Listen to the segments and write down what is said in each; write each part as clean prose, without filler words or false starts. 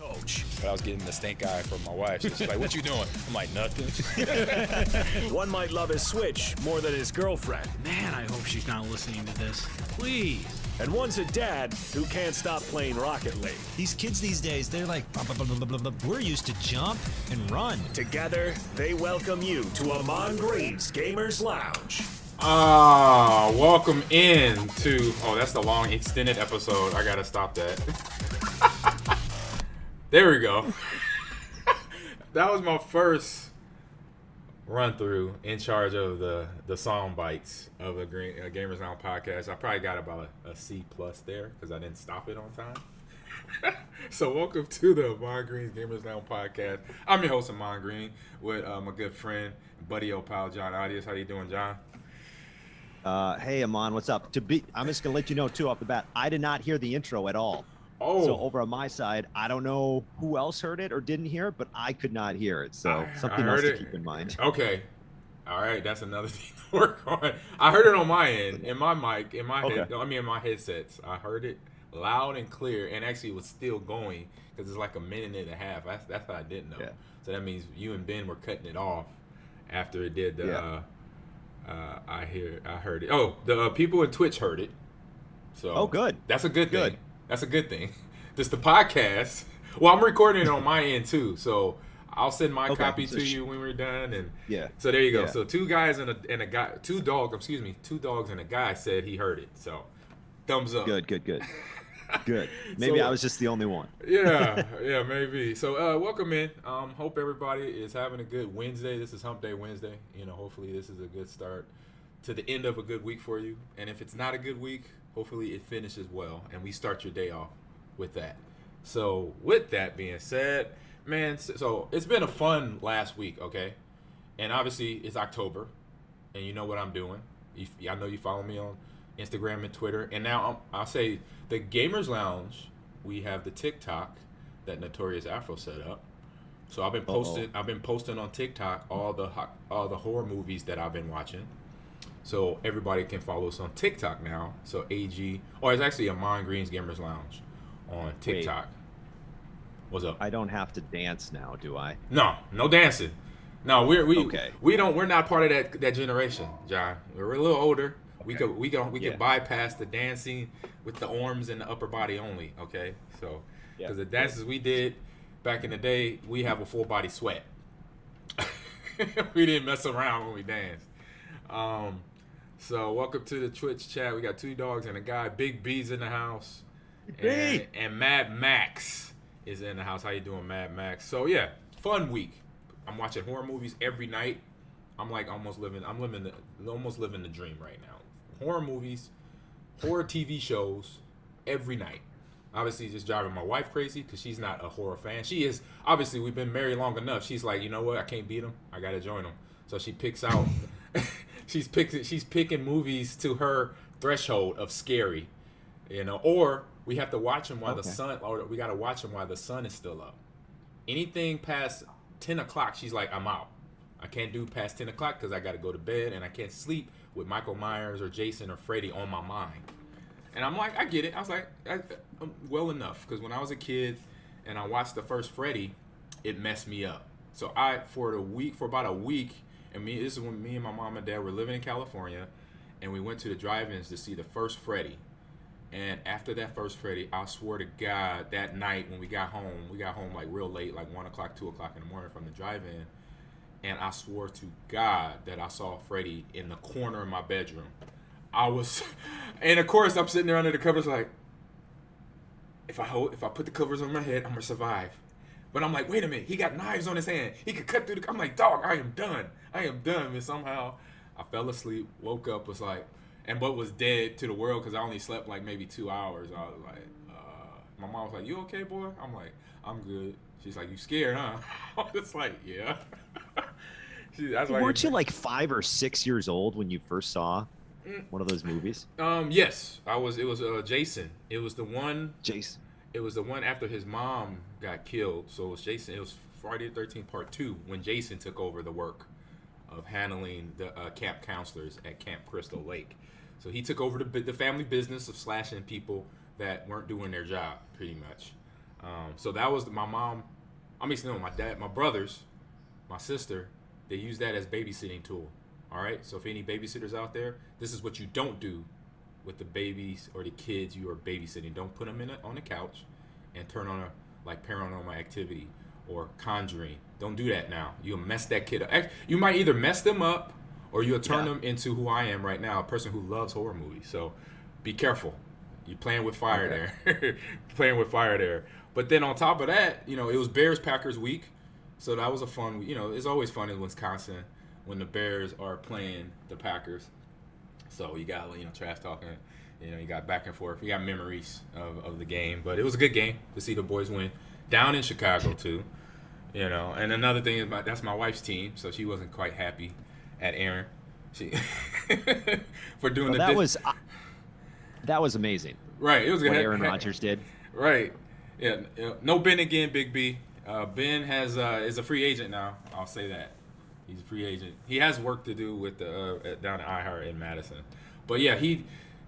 Coach. But I was getting the stink eye from my wife. She's like, "What you doing?" I'm like, "Nothing." One might love his Switch more than his girlfriend. Man, I hope she's not listening to this. Please. And one's a dad who can't stop playing Rocket League. These kids these days, they're like, blah, blah, blah, blah, blah, blah. We're used to jump and run. Together, they welcome you to Ahman Green's Gamers Lounge. Welcome in to, that's the long extended episode. I gotta stop that. There we go. That was my first run through in charge of the song bites of a Gamers Lounge podcast. I probably got about a C plus there because I didn't stop it on time. So welcome to the Ahman Green's Gamers Lounge podcast. I'm your host, Ahman Green, with my good friend, buddy, old pal, John Audius. How you doing, John? Hey, Ahman, what's up? I'm just going to let you know, too, off the bat, I did not hear the intro at all. Oh. So over on my side, I don't know who else heard it or didn't hear it, but I could not hear it. So something else to keep in mind. Okay. All right. That's another thing to work on. I heard it on my end, in my mic, in my head. In my headsets. I heard it loud and clear, and actually it was still going because it's like a minute and a half. That's how I didn't know. Yeah. So that means you and Ben were cutting it off after it did the. Yeah. I heard it. Oh, the people in Twitch heard it. So good. That's a good thing. That's a good thing. Just the podcast. Well, I'm recording it on my end too, so I'll send my copy to you when we're done. And so there you go. Yeah. So two guys and a guy, two dogs and a guy said he heard it. So thumbs up. Good. Good. Maybe I was just the only one. yeah, maybe. So welcome in. Hope everybody is having a good Wednesday. This is Hump Day Wednesday. Hopefully this is a good start to the end of a good week for you. And if it's not a good week, hopefully it finishes well and we start your day off with that. So with that being said, man, so it's been a fun last week, okay? And obviously it's October, and you know what I'm doing. I know you follow me on Instagram and Twitter. And now I'll say the Gamers Lounge, we have the TikTok that Notorious Afro set up. So I've been posting on TikTok all the horror movies that I've been watching. So everybody can follow us on TikTok now. So it's actually Ahman Green's Gamers Lounge on TikTok. Wait. What's up? I don't have to dance now, do I? No dancing. No, we're not part of that generation, John. We're a little older. Okay. We could bypass the dancing with the arms and the upper body only, okay? So because the dances we did back in the day, we have a full body sweat. We didn't mess around when we danced. So welcome to the Twitch chat. We got two dogs and a guy. Big B's in the house. And Mad Max is in the house. How you doing, Mad Max? So yeah, fun week. I'm watching horror movies every night. I'm like almost living the dream right now. Horror movies, horror TV shows every night. Obviously just driving my wife crazy because she's not a horror fan. She is. Obviously we've been married long enough. She's like, you know what? I can't beat them. I got to join them. So she picks out she's picking movies to her threshold of scary, or we have to watch them while the sun is still up. Anything past 10 o'clock, she's like, I'm out. I can't do past 10 o'clock because I got to go to bed and I can't sleep with Michael Myers or Jason or Freddy on my mind. And I'm like, I get it. I was like, well enough, because when I was a kid and I watched the first Freddy, it messed me up. So for about a week, this is when me and my mom and dad were living in California, and we went to the drive-ins to see the first Freddy. And after that first Freddy, I swear to God, that night when we got home like real late, like 1 o'clock, 2 o'clock in the morning from the drive-in, and I swore to God that I saw Freddy in the corner of my bedroom. And of course I'm sitting there under the covers like, if I put the covers on my head, I'm gonna survive. But I'm like, wait a minute, he got knives on his hand. He could cut through I'm like, dog, I am done. And somehow I fell asleep, woke up, was like, and what was dead to the world because I only slept like maybe 2 hours. I was like, my mom was like, you okay, boy? I'm like, I'm good. She's like, you scared, huh? I was like, yeah. Weren't you like 5 or 6 years old when you first saw one of those movies? Yes, I was. It was Jason. It was the one. Jason. It was the one after his mom got killed. So it was Jason. It was Friday the 13th Part 2 when Jason took over the work of handling the camp counselors at Camp Crystal Lake. So he took over the family business of slashing people that weren't doing their job, pretty much. So that was my mom. I mean, no, my dad, my brothers, my sister. They use that as babysitting tool. All right. So if any babysitters out there, this is what you don't do with the babies or the kids you are babysitting. Don't put them on the couch and turn on paranormal activity or conjuring. Don't do that now. You'll mess that kid up. You might either mess them up or you'll turn them into who I am right now, a person who loves horror movies. So be careful. You're playing with fire there. Playing with fire there. But then on top of that, it was Bears-Packers week. So that was a fun week. It's always fun in Wisconsin when the Bears are playing the Packers. So you got, trash talking. You got back and forth. You got memories of the game. But it was a good game to see the boys win. Down in Chicago, too. And another thing is that's my wife's team. So she wasn't quite happy at Aaron. For doing that was amazing. Right. It was what Aaron Rodgers did. Right. Yeah. No Ben again, Big B. Ben is a free agent now. I'll say that. He's a free agent. He has work to do with down at iHeart in Madison. But yeah,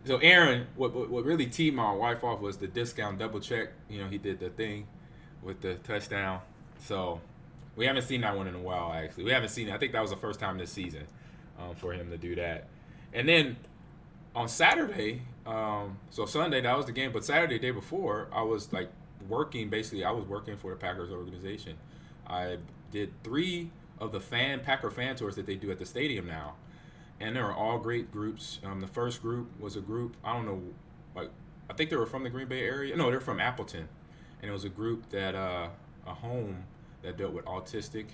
so Aaron, what really teed my wife off was the discount double check. He did the thing with the touchdown. So we haven't seen that one in a while, actually. We haven't seen it. I think that was the first time this season for him to do that. And then on Saturday, so Sunday, that was the game. But Saturday, the day before, I was working. Basically, I was working for the Packers organization. I did 3 of the Packer fan tours that they do at the stadium now. And they were all great groups. The first group was a group, I don't know, I think they were from the Green Bay area. No, they're from Appleton. And it was a group that, a home that dealt with autistic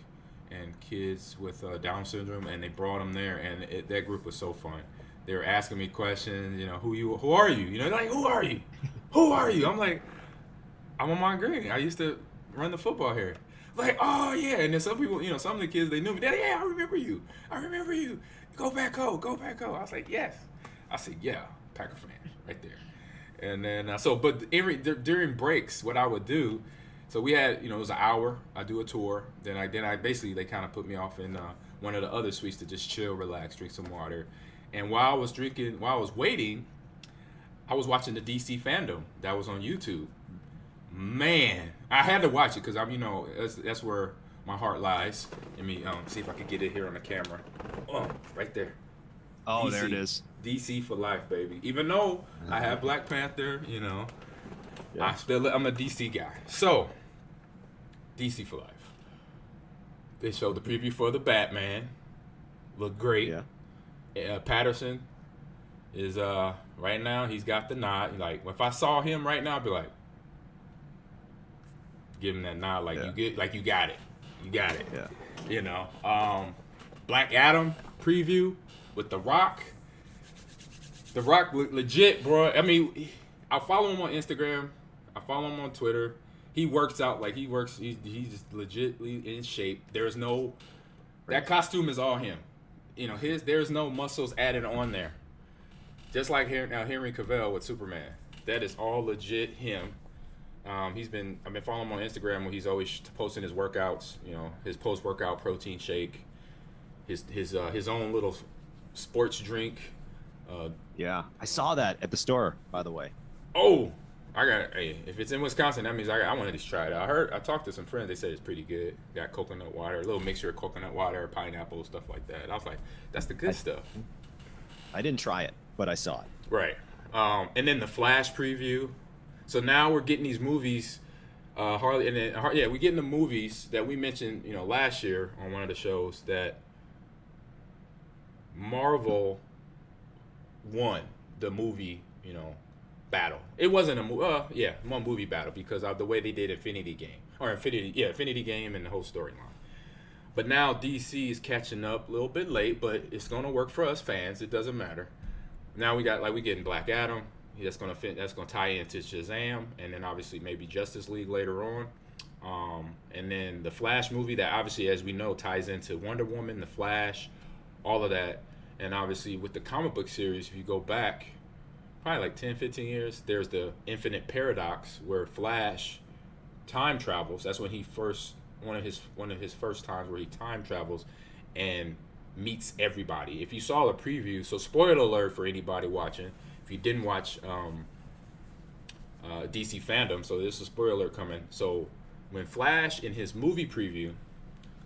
and kids with Down syndrome, and they brought them there, and that group was so fun. They were asking me questions, who are you? Who are you? Who are you? I'm like, I'm Ahman Green. I used to run the football here. Like, oh yeah. And then some people, some of the kids, they knew me. Yeah, I remember you. Go back, ho. I was like, yes. I said, yeah, Packer fan, right there. And then but during breaks, what I would do. So we had, it was an hour. I do a tour. Then I basically, they kind of put me off in one of the other suites to just chill, relax, drink some water. And while I was waiting, I was watching the DC fandom that was on YouTube. Man, I had to watch it because that's where my heart lies. Let me see if I can get it here on the camera. Oh, right there. Oh, DC, there it is. DC for life, baby. Even though I have Black Panther, Yeah. I'm a DC guy. So, DC for life. They showed the preview for the Batman. Looked great. Yeah. Patterson is right now. He's got the nod. Like if I saw him right now, I'd be like, give him that nod. You got it. You got it. Yeah. Black Adam preview with The Rock. The Rock legit, bro. I mean, I follow him on Instagram. I follow him on Twitter. He works out like he works. He's just legitly in shape. There's no that costume is all him. There's no muscles added on there. Just like Henry Cavill with Superman. That is all legit him. I've been following him on Instagram where he's always posting his workouts. His post-workout protein shake, his own little sports drink. Yeah, I saw that at the store, by the way. Oh, I got it. Hey, if it's in Wisconsin, that means I wanted to try it. I talked to some friends. They said it's pretty good. Got coconut water, a little mixture of coconut water, pineapple, stuff like that. I was like, that's the good stuff. I didn't try it, but I saw it. Right. And then the Flash preview. So now we're getting these movies, we're getting the movies that we mentioned, last year on one of the shows that Marvel won the movie, battle. It wasn't a one movie battle because of the way they did Infinity Game and the whole storyline. But now DC is catching up a little bit late, but it's gonna work for us fans. It doesn't matter. Now we getting Black Adam. That's gonna tie into Shazam, and then obviously maybe Justice League later on. And then the Flash movie that obviously, as we know, ties into Wonder Woman, the Flash, all of that. And obviously with the comic book series, if you go back probably like 10, 15 years, there's the Infinite Paradox where Flash time travels. That's when one of his first times where he time travels and meets everybody. If you saw the preview, so spoiler alert for anybody watching, if you didn't watch DC fandom, so this is a spoiler alert coming. So when Flash in his movie preview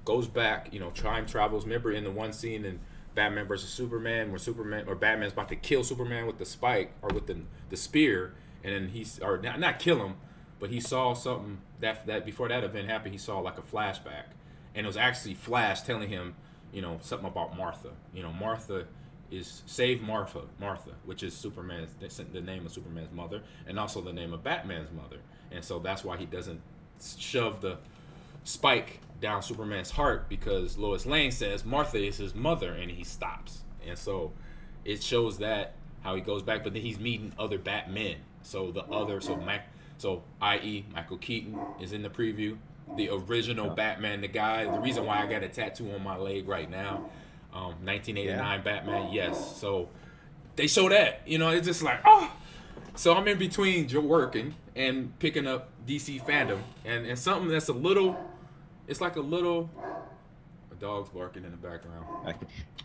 goes back, time travels. Remember in the one scene in Batman versus Superman where Batman's about to kill Superman with the spike or with the spear, and then not kill him, but he saw something that before that event happened, he saw like a flashback, and it was actually Flash telling him, something about Martha. Martha is save Martha, which is the name of Superman's mother, and also the name of Batman's mother, and so that's why he doesn't shove the spike down Superman's heart, because Lois Lane says Martha is his mother, and he stops. And so it shows that how he goes back, but then he's meeting other Batmen. I.e. Michael Keaton is in the preview, the original Batman, the guy. The reason why I got a tattoo on my leg right now, 1989 Batman. Yes, so they show that. It's just like So I'm in between working and picking up DC fandom, and something that's it's like a dog's barking in the background.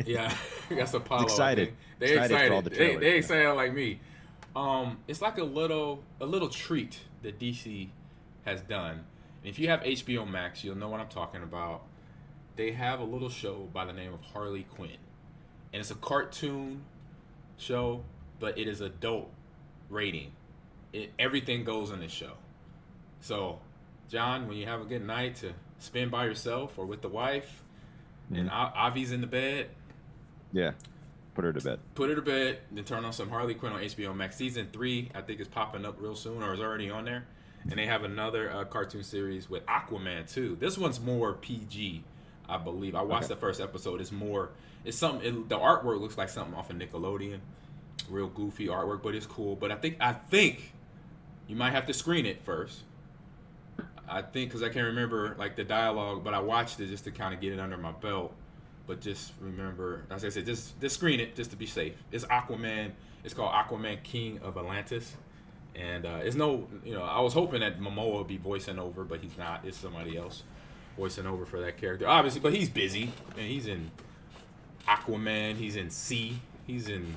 Yeah, that's Apollo. Excited. They're excited. For all the trailers. They excited like me. It's like a little treat that DC has done. And if you have HBO Max, you'll know what I'm talking about. They have a little show by the name of Harley Quinn, and it's a cartoon show, but it is adult rating. Everything goes in this show. So, John, when you have a good night to spend by yourself or with the wife, and Avi's in the bed, put her to bed. Then turn on some Harley Quinn on HBO Max. Season 3, I think, is popping up real soon, or is already on there. And they have another cartoon series with Aquaman too. This one's more PG, I believe. I watched the first episode. The artwork looks like something off of Nickelodeon. Real goofy artwork, but it's cool. But I think you might have to screen it first. I think, because I can't remember like the dialogue, but I watched it just to kind of get it under my belt. But just remember, as I said, just screen it just to be safe. It's Aquaman. It's called Aquaman King of Atlantis. And it's I was hoping that Momoa would be voicing over, but he's not. It's somebody else voicing over for that character. Obviously, but he's busy. And he's in Aquaman. He's in Sea. He's in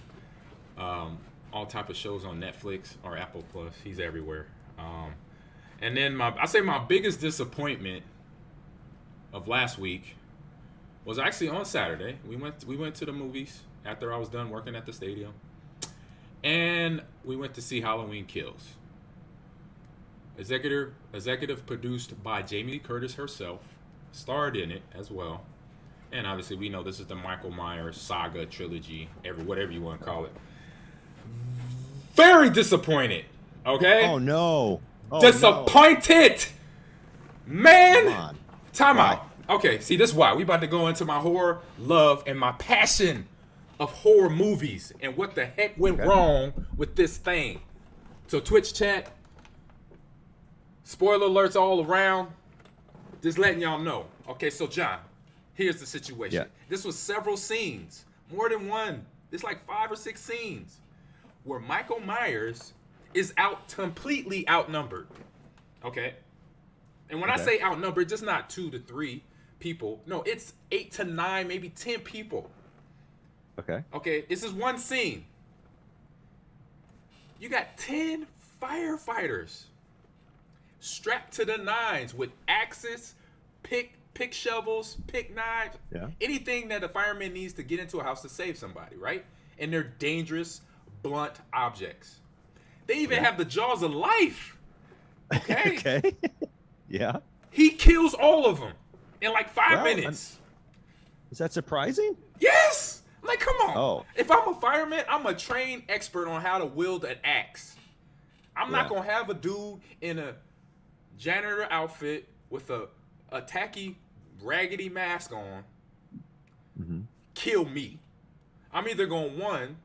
all type of shows on Netflix or Apple Plus. He's everywhere. And then my biggest disappointment of last week was actually on Saturday. We went to the movies after I was done working at the stadium, and we went to see Halloween Kills. Executive produced by Jamie Lee Curtis herself, starred in it as well, and obviously we know this is the Michael Myers saga trilogy, whatever you want to call it. Very disappointed. Okay. Oh no. Disappointed. No. Man. Come on. Time out. Okay, see, this is why. We about to go into my horror love and my passion of horror movies and what the heck went wrong with this thing. So Twitch chat, spoiler alerts all around. Just letting y'all know. Okay, so John, here's the situation. Yeah. This was several scenes, more than one. It's like 5 or 6 scenes where Michael Myers is completely outnumbered. Okay? And when I say outnumbered, just not 2 to 3 people. No, it's 8 to 9, maybe 10 people. Okay, this is one scene. You got 10 firefighters strapped to the nines with axes, pick shovels, pick knives, anything that a fireman needs to get into a house to save somebody, right? And they're dangerous, blunt objects. They even have the jaws of life. Okay? Okay. Yeah. He kills all of them in like 5 minutes. Is that surprising? Yes! Like, come on. Oh. If I'm a fireman, I'm a trained expert on how to wield an axe. I'm not going to have a dude in a janitor outfit with a tacky, raggedy mask on kill me. I'm either going to, 1,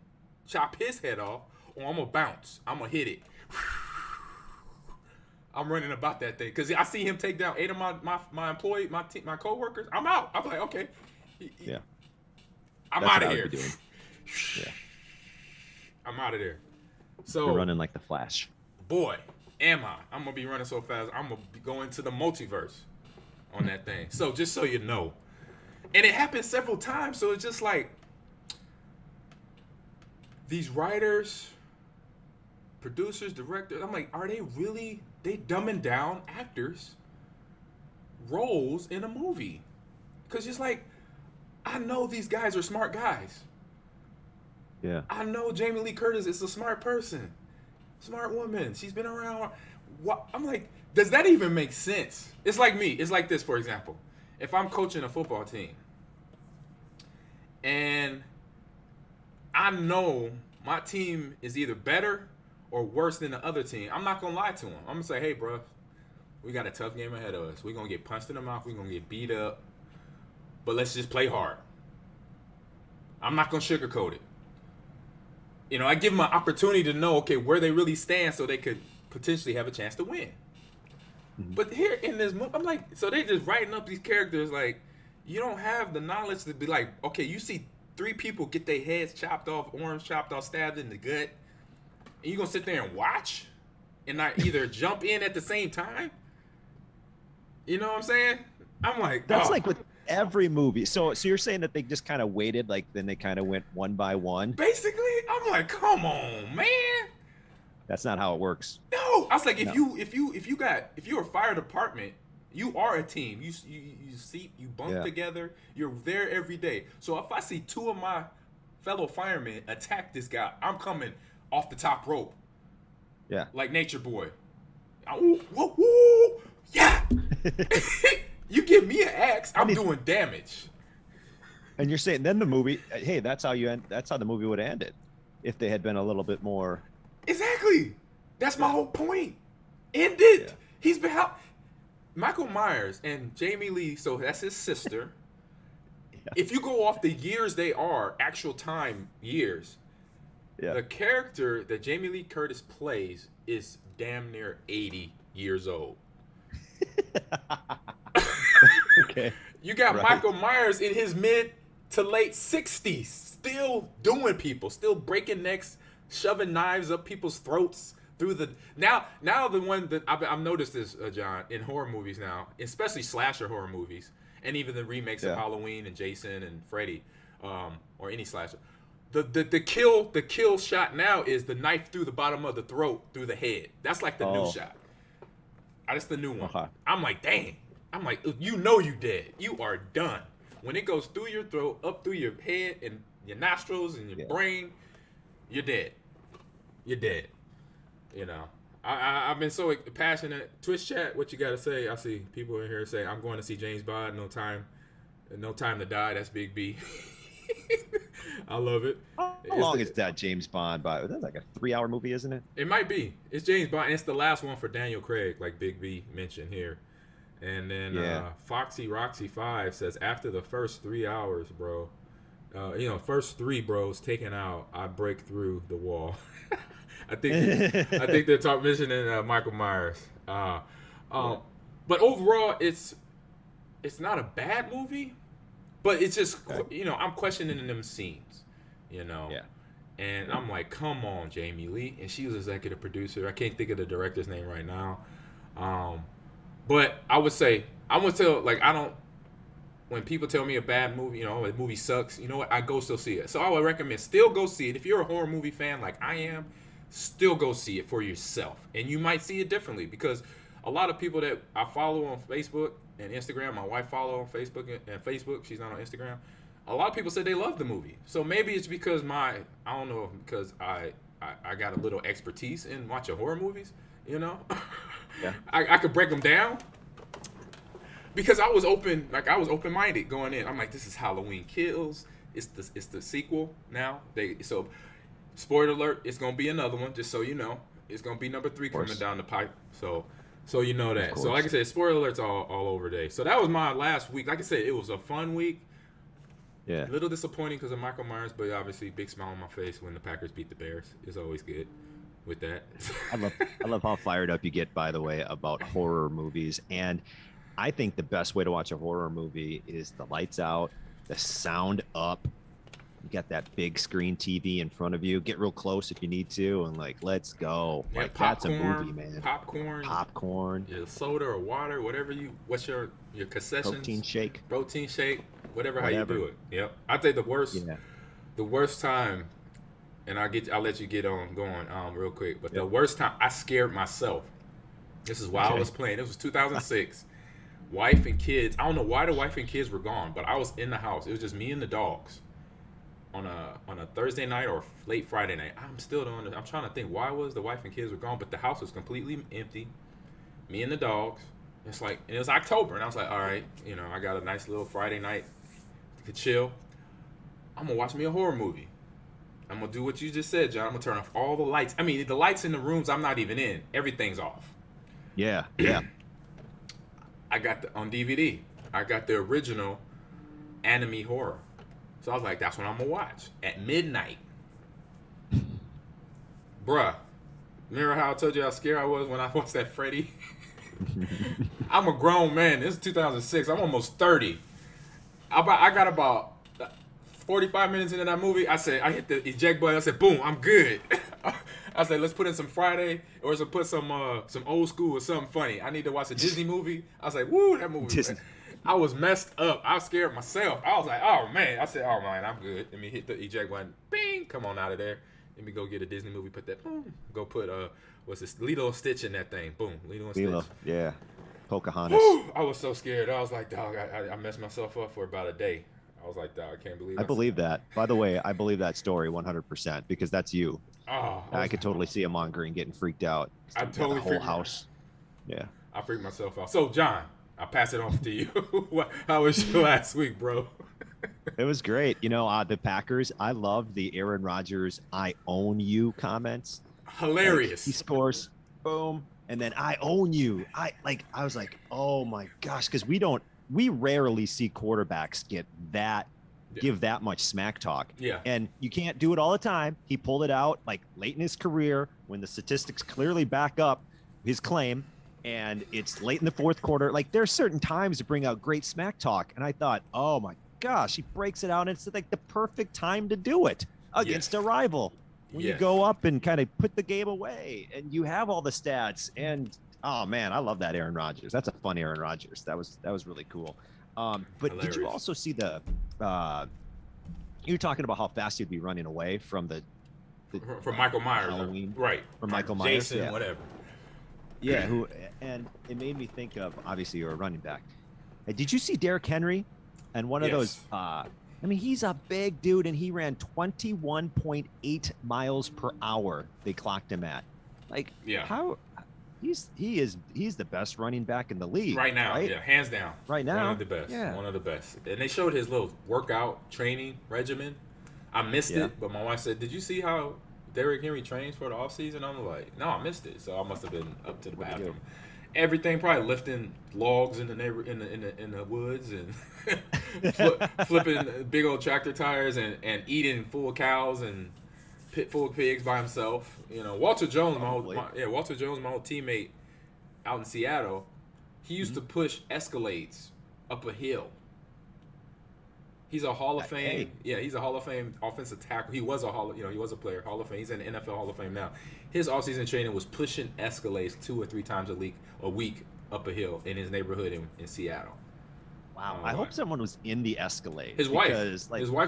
chop his head off, or I'm going to bounce. I'm going to hit it. I'm running about that thing. Because I see him take down 8 of my employee, my co-workers. I'm out. I'm like, okay. I'm out of here. I'm out of there. So you're running like the Flash. Boy, am I. I'm going to be running so fast. I'm going to be going to the multiverse on that thing. So just so you know. And it happened several times. So it's just like these writers producers, directors. I'm like, are they really? They dumbing down actors' roles in a movie? Because it's like, I know these guys are smart guys. Yeah. I know Jamie Lee Curtis is a smart person, smart woman. She's been around. What? I'm like, does that even make sense? It's like me. It's like this, for example. If I'm coaching a football team and I know my team is either better or worse than the other team, I'm not going to lie to them. I'm going to say, hey, bro, we got a tough game ahead of us. We're going to get punched in the mouth. We're going to get beat up. But let's just play hard. I'm not going to sugarcoat it. You know, I give them an opportunity to know, okay, where they really stand so they could potentially have a chance to win. Mm-hmm. But here in this movie, I'm like, so they just writing up these characters like, you don't have the knowledge to be like, okay, you see 3 people get their heads chopped off, arms chopped off, stabbed in the gut, and you gonna sit there and watch and not either jump in at the same time? You know what I'm saying? I'm like, that's like with every movie. So you're saying that they just kind of waited, like then they kind of went one by one? Basically, I'm like, come on, man. That's not how it works. No, I was like, if you're a fire department, you are a team. You bunk together. You're there every day. So if I see 2 of my fellow firemen attack this guy, I'm coming off the top rope. Yeah. Like Nature Boy. Woo, woo, woo, yeah. You give me an axe, I'm doing damage. And you're saying then the movie, hey, that's how the movie would have ended if they had been a little bit more. Exactly. That's my whole point. End it. Yeah. He's been Michael Myers and Jamie Lee, so that's his sister. Yeah. If you go off the years they are, actual time years, the character that Jamie Lee Curtis plays is damn near 80 years old. Okay. You got Michael Myers in his mid to late 60s, still doing people, still breaking necks, shoving knives up people's throats through the now the one that I've noticed this, John, in horror movies now, especially slasher horror movies, and even the remakes of Halloween and Jason and Freddy, or any slasher. The kill shot now is the knife through the bottom of the throat through the head. That's like the new shot. That's the new one. Okay. I'm like, dang. I'm like, you know you dead. You are done. When it goes through your throat, up through your head and your nostrils and your brain, you're dead. You're dead. You know, I've been so passionate. Twitch chat, what you got to say? I see people in here say, I'm going to see James Bond. No time to die. That's Big B. I love it. How long is that James Bond? That's like a 3-hour movie, isn't it? It might be. It's James Bond. It's the last one for Daniel Craig, like Big B mentioned here. And then Foxy Roxy 5 says, after the first 3 hours, bro, first 3 bros taken out, I break through the wall. I think they're mentioning Michael Myers. But overall, it's not a bad movie, but it's just I'm questioning them scenes, and I'm like, come on, Jamie Lee, and she was executive producer. I can't think of the director's name right now. But I would say, when people tell me a bad movie, a movie sucks, you know what, I go still see it. So I would recommend still go see it. If you're a horror movie fan like I am, still go see it for yourself. And you might see it differently, because a lot of people that I follow on Facebook and Instagram, my wife follow on Facebook and Facebook, she's not on Instagram. A lot of people say they love the movie. So maybe it's because because I got a little expertise in watching horror movies, Yeah. I could break them down, because I was open-minded going in. I'm like, this is Halloween Kills. It's the sequel now. So spoiler alert, it's gonna be another one. Just so you know, it's gonna be number 3 coming down the pipe. So you know that. So like I said, spoiler alerts all over day. So that was my last week. Like I said, it was a fun week. Yeah. A little disappointing because of Michael Myers, but obviously big smile on my face when the Packers beat the Bears. It's always good with that. I love how fired up you get, by the way, about horror movies. And I think the best way to watch a horror movie is the lights out, the sound up. You got that big screen TV in front of you. Get real close if you need to, and let's go. Yeah, that's a movie, man. Popcorn. Yeah, soda or water, whatever what's your concessions? Protein shake, whatever. How you do it. Yep. I think the worst time and I'll let you get on going real quick. But the worst time I scared myself. This is while I was playing. This was 2006. Wife and kids. I don't know why the wife and kids were gone, but I was in the house. It was just me and the dogs on a Thursday night or late Friday night. I'm trying to think why was the wife and kids were gone, but the house was completely empty. Me and the dogs. It was October, and I was like, all right, I got a nice little Friday night to chill. I'm gonna watch me a horror movie. I'm gonna do what you just said, John. I'm gonna turn off all the lights. I mean, the lights in the rooms I'm not even in. Everything's off. Yeah. I got on DVD. I got the original anime horror. So I was like, that's what I'm gonna watch at midnight. Bruh, remember how I told you how scared I was when I watched that Freddy? I'm a grown man. This is 2006. I'm almost 30. I got about 45 minutes into that movie. I hit the eject button. I said, boom, I'm good. I said, let's put in some Friday, or let's put some old school or something funny. I need to watch a Disney movie. I was like, woo, that movie. Man. I was messed up. I was scared myself. I was like, oh man. I said, oh man, I'm good. Let me hit the eject button. Bing, come on out of there. Let me go get a Disney movie. Put that. Boom. Go put what's this? Lilo and Stitch in that thing. Boom. Lilo and Stitch. Yeah. Pocahontas. Woo, I was so scared. I was like, dog, I messed myself up for about a day. I was like, dog, I can't believe. I believe that. By the way, I believe that story 100% because that's you. Oh, I could totally see Ahman Green getting freaked out. I totally the whole house. Yeah. I freaked myself out. So, John, I'll pass it off to you. How was your last week, bro? It was great. The Packers, I loved the Aaron Rodgers "I own you" comments. Hilarious. He scores, boom, and then "I own you." I was like, oh my gosh, because we rarely see quarterbacks give that much smack talk. Yeah. And you can't do it all the time. He pulled it out like late in his career when the statistics clearly back up his claim, and it's late in the fourth quarter. Like, there's certain times to bring out great smack talk, and I thought, oh my gosh, he breaks it out, and it's like the perfect time to do it against a rival. When you go up and kind of put the game away, and you have all the stats, and oh man, I love that Aaron Rodgers. That's a fun Aaron Rodgers. That was really cool. But Hilarious. Did you also see you were talking about how fast you'd be running away from from Michael Myers, Halloween, right? From Michael Myers, Jason, whatever. Yeah, and it made me think of, obviously you're a running back. Did you see Derrick Henry? And one of those, he's a big dude, and he ran 21.8 miles per hour. They clocked him at. How? He's the best running back in the league right now. Right? Yeah, hands down. Right now, one of the best. Yeah. One of the best. And they showed his little workout training regimen. I missed it, but my wife said, "Did you see how Derrick Henry trains for the offseason?" I'm like, "No, I missed it." So I must have been up to the bathroom. Everything, probably lifting logs in the woods and flipping big old tractor tires and eating full cows and pit full of pigs by himself. Walter Jones, my old teammate out in Seattle, he used to push Escalades up a hill. He's a Hall of Fame. Yeah, he's a Hall of Fame offensive tackle. He was he was a player, Hall of Fame. He's in the NFL Hall of Fame now. His offseason training was pushing Escalades 2 or 3 times a week up a hill in his neighborhood in Seattle. Wow. I hope someone was in the Escalade. His wife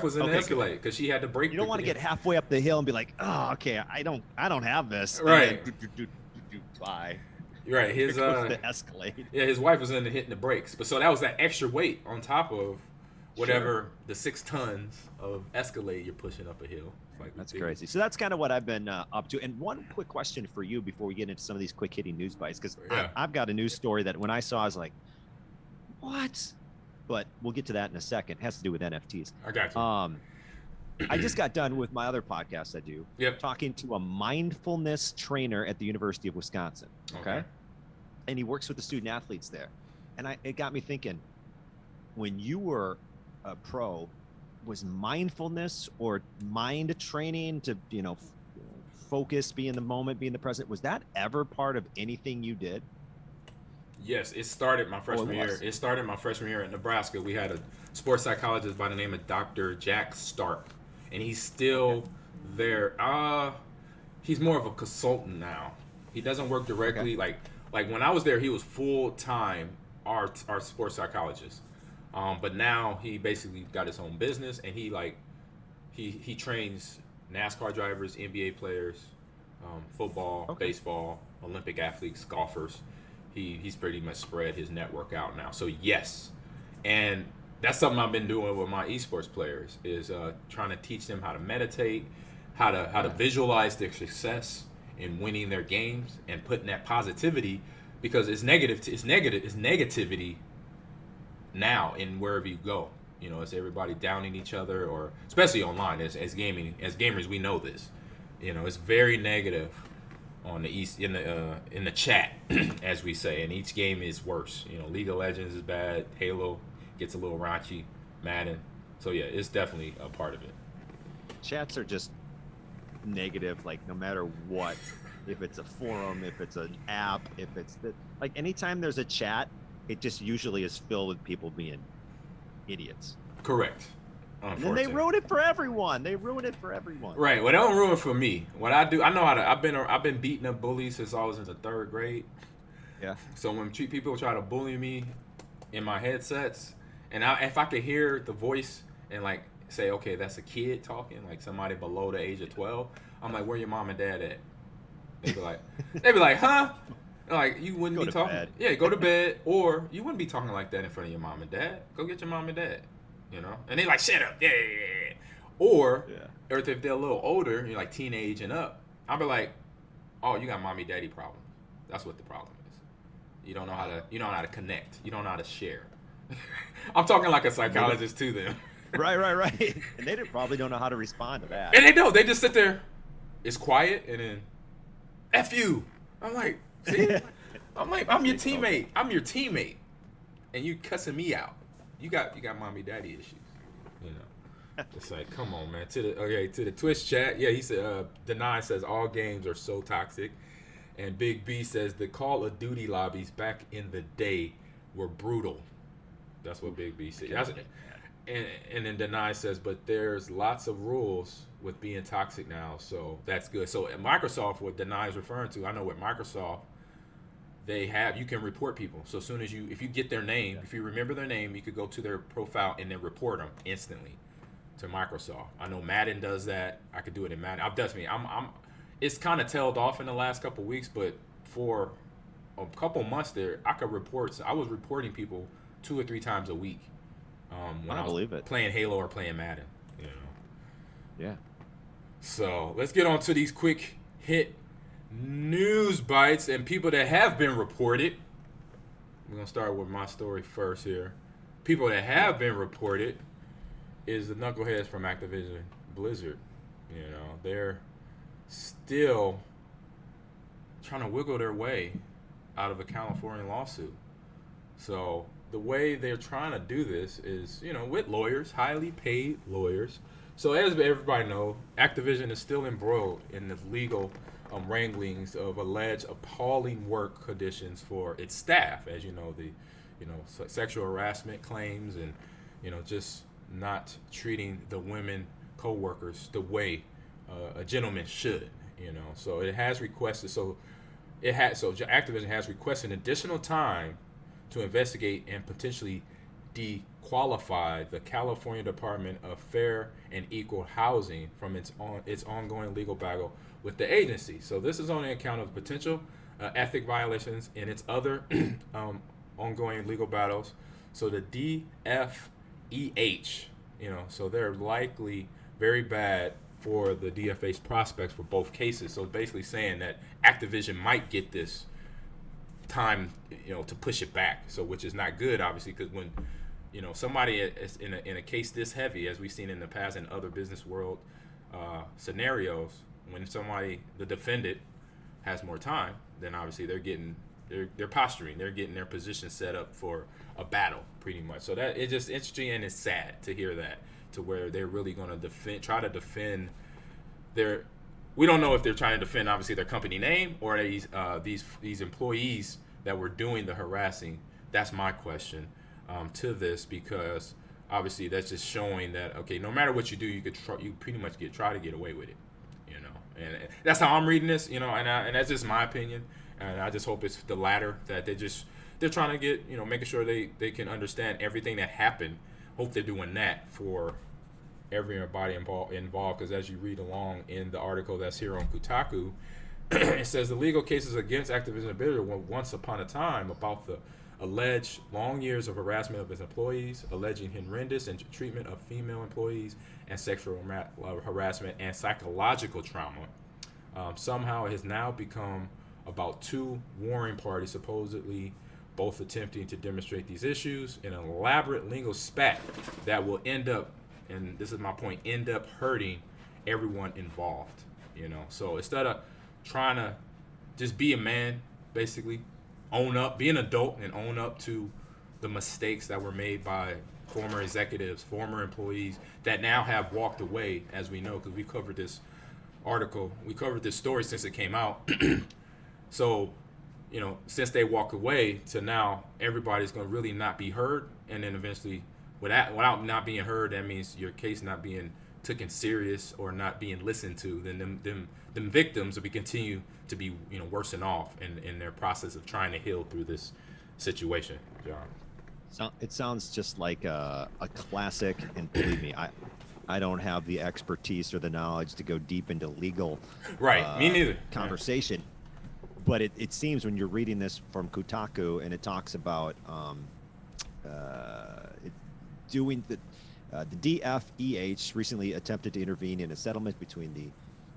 was in the Escalade because she had to break. You don't want to get halfway up the hill and be like, oh, okay, I don't have this. Right. Bye. Right. His the Escalade. Yeah, his wife was in the hitting the brakes, but so that was that extra weight on top of whatever the 6 tons of Escalade you're pushing up a hill. That's crazy. So that's kind of what I've been up to. And one quick question for you before we get into some of these quick hitting news bites, because I've got a news story that when I saw, I was like, what? But we'll get to that in a second. It has to do with NFTs. I got you. I just got done with my other podcast I do, talking to a mindfulness trainer at the University of Wisconsin. Okay. And he works with the student athletes there. And it got me thinking, when you were a pro, was mindfulness or mind training to, focus, be in the moment, be in the present, was that ever part of anything you did? Yes, it started my freshman year. It started my freshman year at Nebraska. We had a sports psychologist by the name of Dr. Jack Stark, and he's still there. He's more of a consultant now. He doesn't work directly. Like when I was there, he was full time our sports psychologist. But now he basically got his own business, and he trains NASCAR drivers, NBA players, football, Okay. baseball, Olympic athletes, golfers. He's pretty much spread his network out now. So yes, and that's something I've been doing with my esports players is trying to teach them how to meditate, how to visualize their success in winning their games and putting that positivity, because it's negativity now in wherever you go. You know, it's everybody downing each other, or especially online as gamers we know this. You know, it's very negative on the east in the chat, as we say, and each game is worse. You know, League of Legends is bad, Halo gets a little raunchy, Madden. So yeah, it's definitely a part of it. Chats are just negative, like no matter what. If it's a forum, if it's an app, if it's like anytime there's a chat, it just usually is filled with people being idiots. Correct. And then they ruin it for everyone. Right. Well, they don't ruin it for me. What I do, I know how to. I've been beating up bullies since I was in the 3rd grade. Yeah. So when people try to bully me in my headsets, and if I could hear the voice and like say, okay, that's a kid talking, like somebody below the age of 12, I'm like, where your mom and dad at? They'd be like, huh? Like, you wouldn't be talking. Bed. Yeah, go to bed, or you wouldn't be talking like that in front of your mom and dad. Go get your mom and dad. You know, and they like, shut up, yeah. Or if they're a little older, you're like teenage and up, I'll be like, oh, you got mommy daddy problems. That's what the problem is. You don't know how to connect. You don't know how to share. I'm talking like a psychologist to them. Right. And they probably don't know how to respond to that. And they don't. They just sit there. It's quiet, and then F you. I'm like, see? I'm your teammate. I'm your teammate, and you cussing me out. You got mommy daddy issues, you know. It's like, come on, man. To the Twitch chat, yeah, he said Deny says all games are so toxic, and Big B says the Call of Duty lobbies back in the day were brutal. That's what Big B said. And then Deny says, but there's lots of rules with being toxic now, so that's good. So at Microsoft, what Deny is referring to, I know with Microsoft, you can report people. So as soon as if you get their name, if you remember their name, you could go to their profile and then report them instantly to Microsoft. I know Madden does that. I could do it in Madden. It's kind of tailed off in the last couple of weeks, but for a couple months there, I was reporting people 2 or 3 times a week when I was playing Halo or playing Madden. You know. Yeah. So let's get on to these quick hit news bites and people that have been reported. We're gonna start with my story first here. People that have been reported is the knuckleheads from Activision Blizzard. You know, they're still trying to wiggle their way out of a California lawsuit. So the way they're trying to do this is, you know, with lawyers, highly paid lawyers. So as everybody knows, Activision is still embroiled in the legal wranglings of alleged appalling work conditions for its staff. As you know, sexual harassment claims and, you know, just not treating the women co-workers the way a gentleman should. You know, so Activision has requested additional time to investigate and potentially dequalify the California Department of Fair and Equal Housing from its ongoing legal battle with the agency. So this is on account of potential ethic violations in its other ongoing legal battles. So the DFEH, you know, so they're likely very bad for the DFA's prospects for both cases. So basically saying that Activision might get this time, you know, to push it back. So which is not good, obviously, because when, you know, somebody is in a case this heavy, as we've seen in the past in other business world scenarios, when the defendant has more time, then obviously they're posturing, they're getting their position set up for a battle, pretty much. So that it's just interesting and it's sad to hear that, to where they're really going to try to defend their. We don't know if they're trying to defend obviously their company name or these employees that were doing the harassing. That's my question to this, because obviously that's just showing that, okay, no matter what you do, you pretty much try to get away with it, you know. And that's how I'm reading this, you know, and that's just my opinion. And I just hope it's the latter, that they're trying to get, you know, making sure they can understand everything that happened. Hope they're doing that for everybody involved. Because as you read along in the article that's here on Kotaku, it says the legal cases against Activision Blizzard were once upon a time about the alleged long years of harassment of its employees, alleging horrendous and treatment of female employees, and sexual harassment and psychological trauma. Somehow it has now become about two warring parties supposedly both attempting to demonstrate these issues in an elaborate legal spat that will end up, and this is my point, end up hurting everyone involved. So instead of trying to just be a man, basically own up, be an adult and own up to the mistakes that were made by former executives, former employees that now have walked away, as we know, because we covered this story since it came out. So, since they walk away to now, everybody's going to really not be heard. And then eventually, without not being heard, that means your case not being taken serious or not being listened to. Then them victims will continue to be, worsen off in their process of trying to heal through this situation, John. So it sounds just like a classic, and believe me, I don't have the expertise or the knowledge to go deep into legal me neither conversation. But it seems when you're reading this from Kotaku and it talks about doing the DFEH recently attempted to intervene in a settlement between the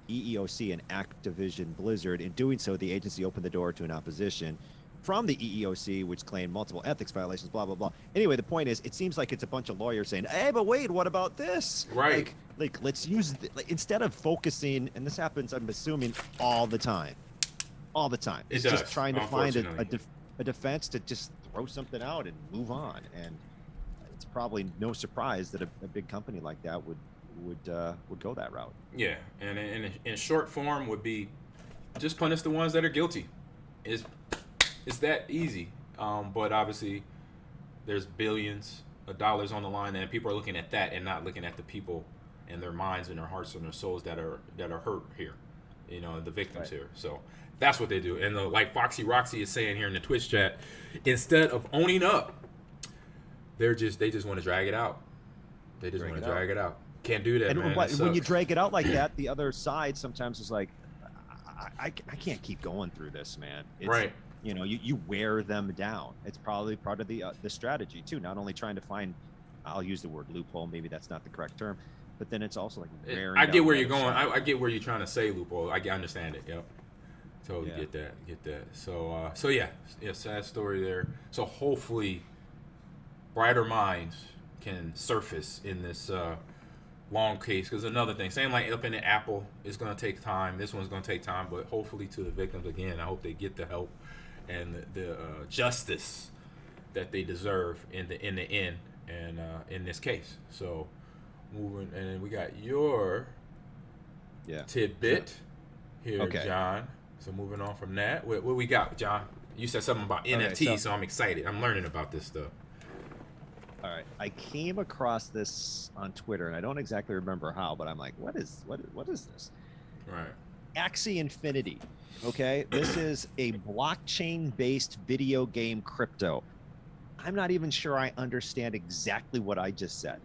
EEOC and Activision Blizzard. In doing so, the agency opened the door to an opposition from the EEOC, which claimed multiple ethics violations, blah, blah, blah. Anyway, the point is, it seems like it's a bunch of lawyers saying, hey, but wait, what about this? Right. Like let's use, instead of focusing, and this happens, I'm assuming, all the time. It's just trying to find a defense to just throw something out and move on. And it's probably no surprise that a big company like that would go that route. Yeah, and in short form would be just punish the ones that are guilty. It's that easy. But obviously there's billions of dollars on the line, and people are looking at that and not looking at the people and their minds and their hearts and their souls that are hurt here, the victims here. So that's what they do. And like Foxy Roxy is saying here in the Twitch chat, instead of owning up, they just want to drag it out. They just want to drag it out. Can't do that, and man. When you drag it out like that, the other side sometimes is like, I can't keep going through this, man. Right. You wear them down. It's probably part of the strategy too. Not only trying to find, I'll use the word loophole. Maybe that's not the correct term, but then it's also like wearing. I get where you're going. I get where you're trying to say loophole. I understand it. Yep. Totally get that. So yeah, sad story there. So hopefully, brighter minds can surface in this long case. Because another thing, same like up in the Apple, it's going to take time. This one's going to take time, but hopefully to the victims again, I hope they get the help and the justice that they deserve in the end, and in this case. So moving, and then we got your tidbit here, John. So moving on from that, what we got, John? You said something about NFT, so I'm excited. I'm learning about this stuff. All right, I came across this on Twitter, and I don't exactly remember how, but I'm like, what is this? Right. Axie Infinity. Okay, this is a blockchain-based video game crypto. I'm not even sure I understand exactly what I just said.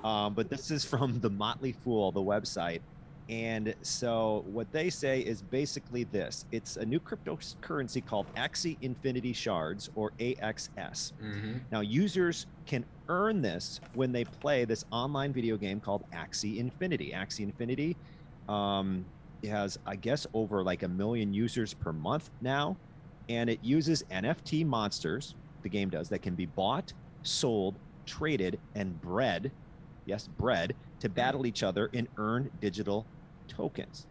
But this is from the Motley Fool, the website. And so what they say is basically this. It's a new cryptocurrency called Axie Infinity Shards, or AXS. Mm-hmm. Now, users can earn this when they play this online video game called Axie Infinity. Axie Infinity has, I guess, over like 1 million users per month now. And it uses NFT monsters, the game does, that can be bought, sold, traded, and bred, to battle each other and earn digital tokens.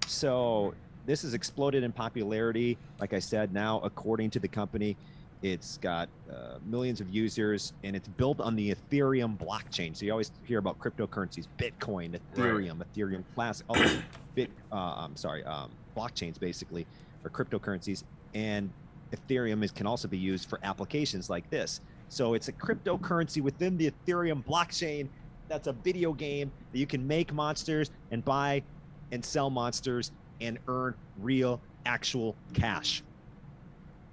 So this has exploded in popularity. Like I said, now, according to the company, it's got millions of users, and it's built on the Ethereum blockchain. So you always hear about cryptocurrencies, Bitcoin, Ethereum, Ethereum Classic, all these blockchains basically, or cryptocurrencies. And Ethereum can also be used for applications like this. So it's a cryptocurrency within the Ethereum blockchain. That's a video game that you can make monsters and buy and sell monsters and earn real, actual cash.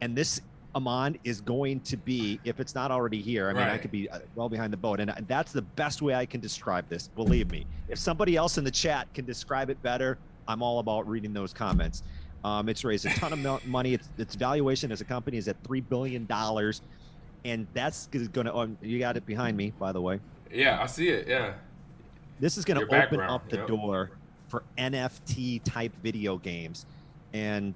And this Ahman, is going to be, if it's not already here. I mean, I could be well behind the boat, and that's the best way I can describe this. Believe me, if somebody else in the chat can describe it better, I'm all about reading those comments. It's raised a ton of money. Its valuation as a company is at $3 billion, and that's going to. You got it behind me, by the way. Yeah, I see it. Yeah. This is going to open up the door for NFT type video games, and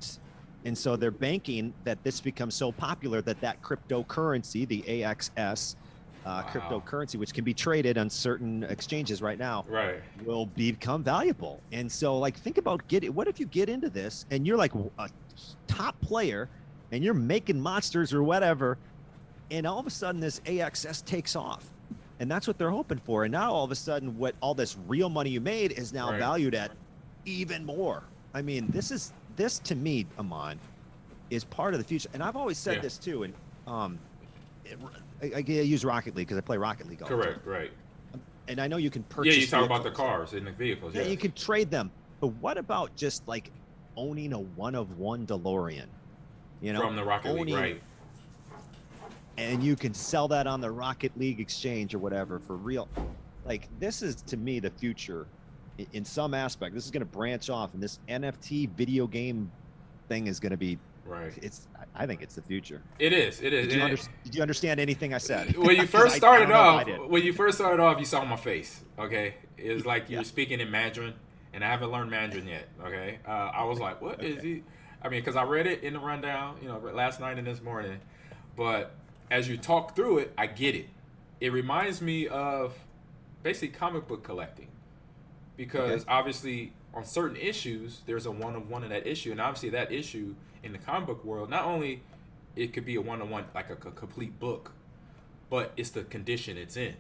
so they're banking that this becomes so popular that cryptocurrency, the AXS cryptocurrency, which can be traded on certain exchanges right now, will become valuable. And so, like, think about what if you get into this and you're like a top player and you're making monsters or whatever, and all of a sudden this AXS takes off. And that's what they're hoping for. And now all of a sudden, all this real money you made is now valued at even more. I mean, this to me, Ahman, is part of the future. And I've always said this too. And I use Rocket League because I play Rocket League all the time. Correct, right. And I know you can purchase. Yeah, you talk about the cars and the vehicles. Yeah, you can trade them. But what about just like owning a one-of-one DeLorean? You know, from the Rocket League, right? And you can sell that on the Rocket League exchange or whatever for real. Like, this is, to me, the future in some aspect. This is going to branch off, and this NFT video game thing is going to be I think it's the future. It is. Did you understand anything I said? When you first started off, you saw my face. Okay, it was like you were speaking in Mandarin, and I haven't learned Mandarin yet. Okay, I was like, what is he? I mean, because I read it in the rundown, last night and this morning, but as you talk through it, I get it. It reminds me of basically comic book collecting, because obviously on certain issues there's a one-of-one in that issue, and obviously that issue in the comic book world, not only it could be a one-of-one like a complete book, but it's the condition it's in.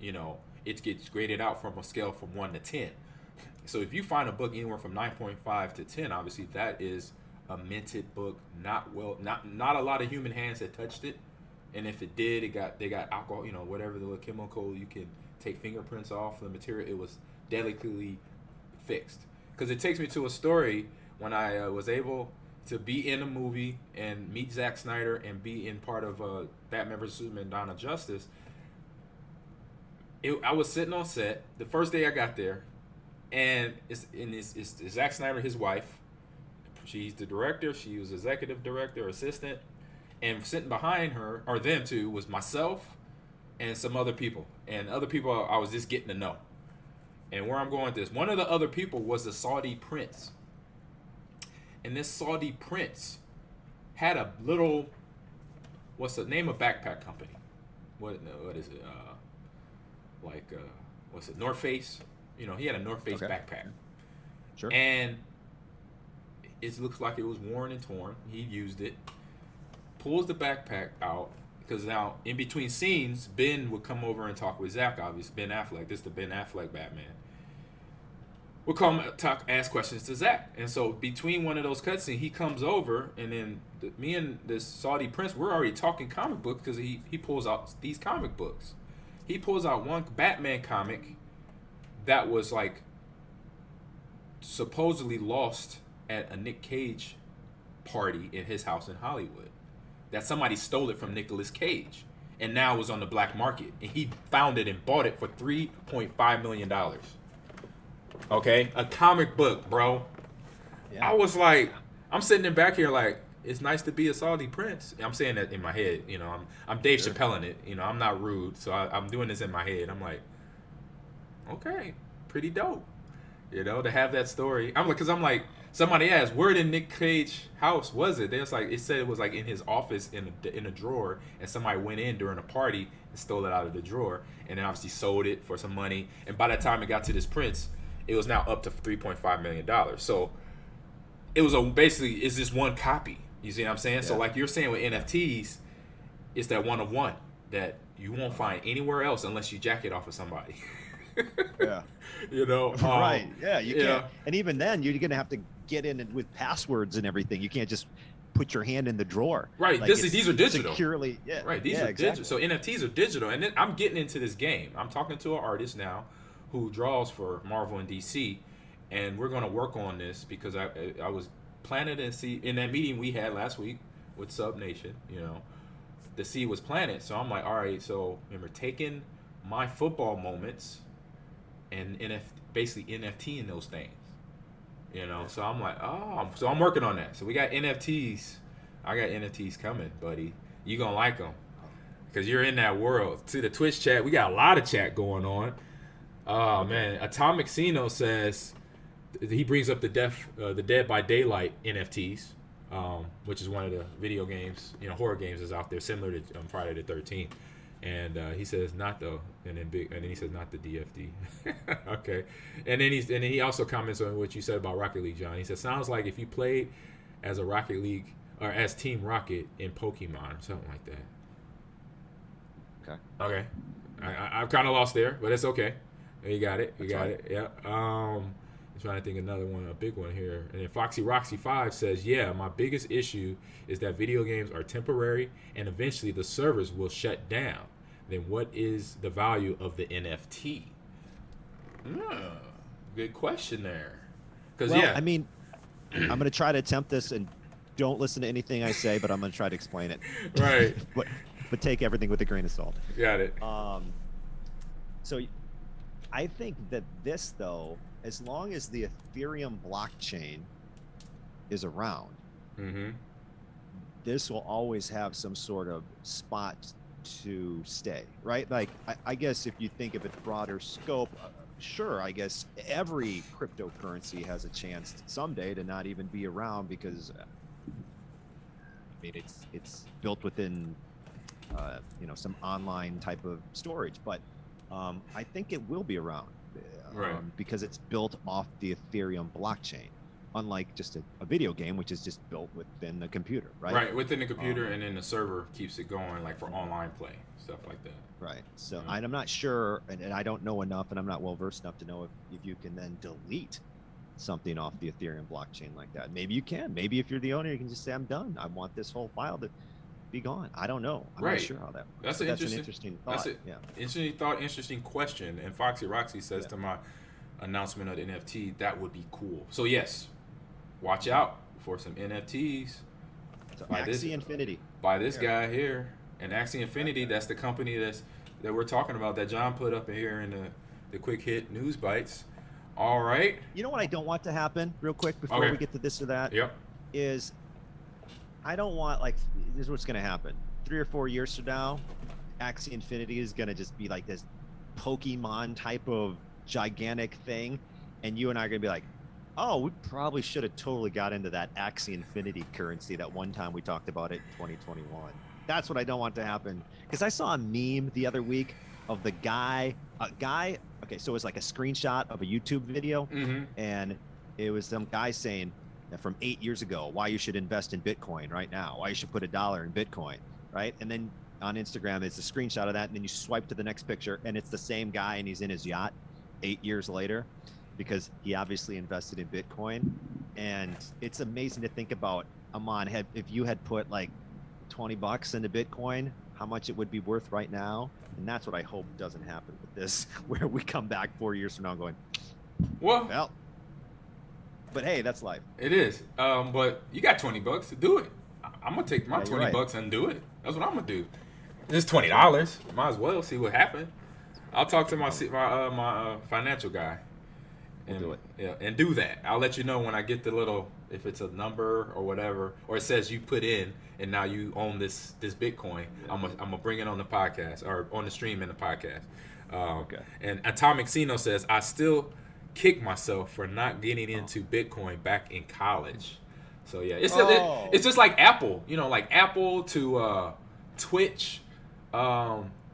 It gets graded out from a scale from 1 to 10. So if you find a book anywhere from 9.5 to 10, obviously that is a minted book. Not a lot of human hands had touched it. And if it did, they got alcohol, whatever the little chemical, you can take fingerprints off the material. It was delicately fixed. Because it takes me to a story when I was able to be in a movie and meet Zack Snyder and be in part of Batman vs. Superman: Dawn of Justice. I was sitting on set the first day I got there, and it's Zack Snyder, his wife. She's the director. She was executive director, assistant. And sitting behind her, or them two, was myself and some other people. And other people I was just getting to know. And where I'm going with this, one of the other people was the Saudi prince. And this Saudi prince had a little, what's the name of backpack company? What is it? What's it? North Face? He had a North Face backpack. Sure. And it looks like it was worn and torn. He used it. Pulls the backpack out, because now in between scenes, Ben would come over and talk with Zach, obviously. Ben Affleck. This is the Ben Affleck Batman. We'll come ask questions to Zach. And so between one of those cutscenes, he comes over, and then me and this Saudi prince, we're already talking comic books, because he pulls out these comic books. He pulls out one Batman comic that was like supposedly lost at a Nick Cage party in his house in Hollywood. That somebody stole it from Nicolas Cage, and now was on the black market, and he found it and bought it for $3.5 million. Okay, a comic book, bro. Yeah. I was like, I'm sitting in back here like, it's nice to be a Saudi prince. I'm saying that in my head, I'm Dave Chappelle-ing it. I'm not rude, so I'm doing this in my head. I'm like, okay, pretty dope. To have that story. I'm like, somebody asked, where in Nick Cage house was it? It said it was like in his office in a drawer, and somebody went in during a party and stole it out of the drawer, and then obviously sold it for some money. And by the time it got to this prince, it was now up to $3.5 million. So it was basically is this one copy. You see what I'm saying? Yeah. So like you're saying with NFTs, it's that one-of-one that you won't find anywhere else unless you jack it off of somebody. Yeah. Right. Yeah, you can't. And even then, you're going to have to get in with passwords and everything. You can't just put your hand in the drawer. Right. Like these are digital. Securely. Yeah. Right. These are digital. So NFTs are digital. And then I'm getting into this game. I'm talking to an artist now who draws for Marvel and DC, and we're going to work on this because I was planning to see in that meeting we had last week with Sub Nation, the seed was planted. So I'm like, all right, so remember taking my football moments and basically NFTing those things. So I'm like, so I'm working on that. So we got NFTs. I got NFTs coming, buddy. You gonna like them because you're in that world. See the Twitch chat. We got a lot of chat going on. Oh man, Atomic Sino says he brings up the Dead by Daylight NFTs, which is one of the video games, horror games is out there, similar to Friday the 13th. And he says not though, and then he says not the DFD. Okay, and then he also comments on what you said about Rocket League, John. He says sounds like if you played as a Rocket League or as Team Rocket in Pokemon or something like that. Okay. I've kind of lost there, but it's okay. You got it. You got it. Yeah. I'm trying to think another one, a big one here. And then Foxy Roxy 5 says, yeah, my biggest issue is that video games are temporary and eventually the servers will shut down. Then what is the value of the NFT? Good question there. Because I mean, I'm going to try to attempt this, and don't listen to anything I say, but I'm going to try to explain it. Right. but take everything with a grain of salt. Got it. So I think that this, though, as long as the Ethereum blockchain is around, this will always have some sort of spot to stay, right? Like, I guess if you think of it broader scope, sure, I guess every cryptocurrency has a chance someday to not even be around because, I mean, it's built within, some online type of storage, but I think it will be around. Right. Because it's built off the Ethereum blockchain, unlike just a video game, which is just built within the computer, right? Right, within the computer, and then the server keeps it going, like for online play, stuff like that. Right. So I'm not sure, and I don't know enough, and I'm not well versed enough to know if you can then delete something off the Ethereum blockchain like that. Maybe you can. Maybe if you're the owner, you can just say, I'm done. I want this whole file to be gone. I don't know. I'm not sure how that works. That's an interesting thought. Interesting thought, interesting question. And Foxy Roxy says to my announcement of the NFT, that would be cool. So yes, watch out for some NFTs. So Axie Infinity. By this guy here. And Axie Infinity, that's the company that we're talking about that John put up here in the quick hit news bites. All right. You know what I don't want to happen real quick before we get to this or that? Yep. Is I don't want, like, this is what's going to happen. 3 or 4 years from now, Axie Infinity is going to just be like this Pokemon type of gigantic thing. And you and I are going to be like, oh, we probably should have totally got into that Axie Infinity currency that one time we talked about it in 2021. That's what I don't want to happen. Because I saw a meme the other week of the guy, okay, so it was like a screenshot of a YouTube video. And it was some guy saying, from 8 years ago, why you should invest in Bitcoin right now, why you should put $1 in Bitcoin, right? And then on Instagram, it's a screenshot of that, and then you swipe to the next picture, and it's the same guy, and he's in his yacht 8 years later, because he obviously invested in Bitcoin. And it's amazing to think about, Ahman, if you had put like $20 into Bitcoin, how much it would be worth right now. And that's what I hope doesn't happen with this, where we come back 4 years from now going, well, but hey, that's life. It is. But you got $20 to do it. I'm gonna take my $20 and do it. That's what I'm gonna do. It's $20. Might as well see what happens. I'll talk to my financial guy and do it. Yeah, and do that. I'll let you know when I get the little, if it's a number or whatever, or it says you put in and now you own this Bitcoin. I'm gonna bring it on the podcast or on the stream in the podcast. Okay. And Atomic Sino says I still kick myself for not getting into Bitcoin back in college. So yeah, it's just like Apple, like Apple to Twitch.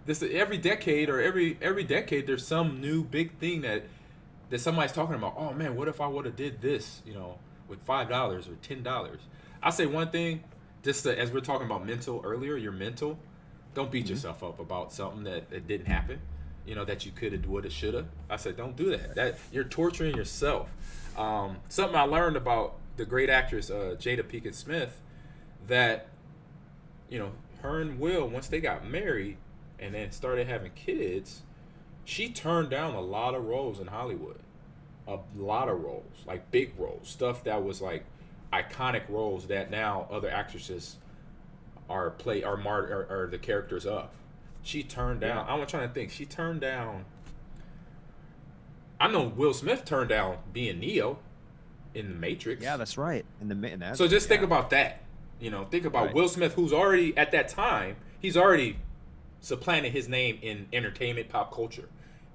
This every decade or every decade there's some new big thing that somebody's talking about. Oh man, what if I would have did this, with $5 or $10? I say one thing, just as we're talking about mental earlier, your mental. Don't beat yourself up about something that didn't happen. That you could have, would have, should have. I said, don't do that. That you're torturing yourself. Something I learned about the great actress Jada Pinkett Smith, that her and Will, once they got married and then started having kids, she turned down a lot of roles in Hollywood. A lot of roles, like big roles, stuff that was like iconic roles that now other actresses are the characters of. She turned down. I'm trying to think. She turned down. I know Will Smith turned down being Neo in the Matrix. Yeah, that's right. So just think about that. Think about Will Smith, who's already at that time, he's already supplanted his name in entertainment, pop culture.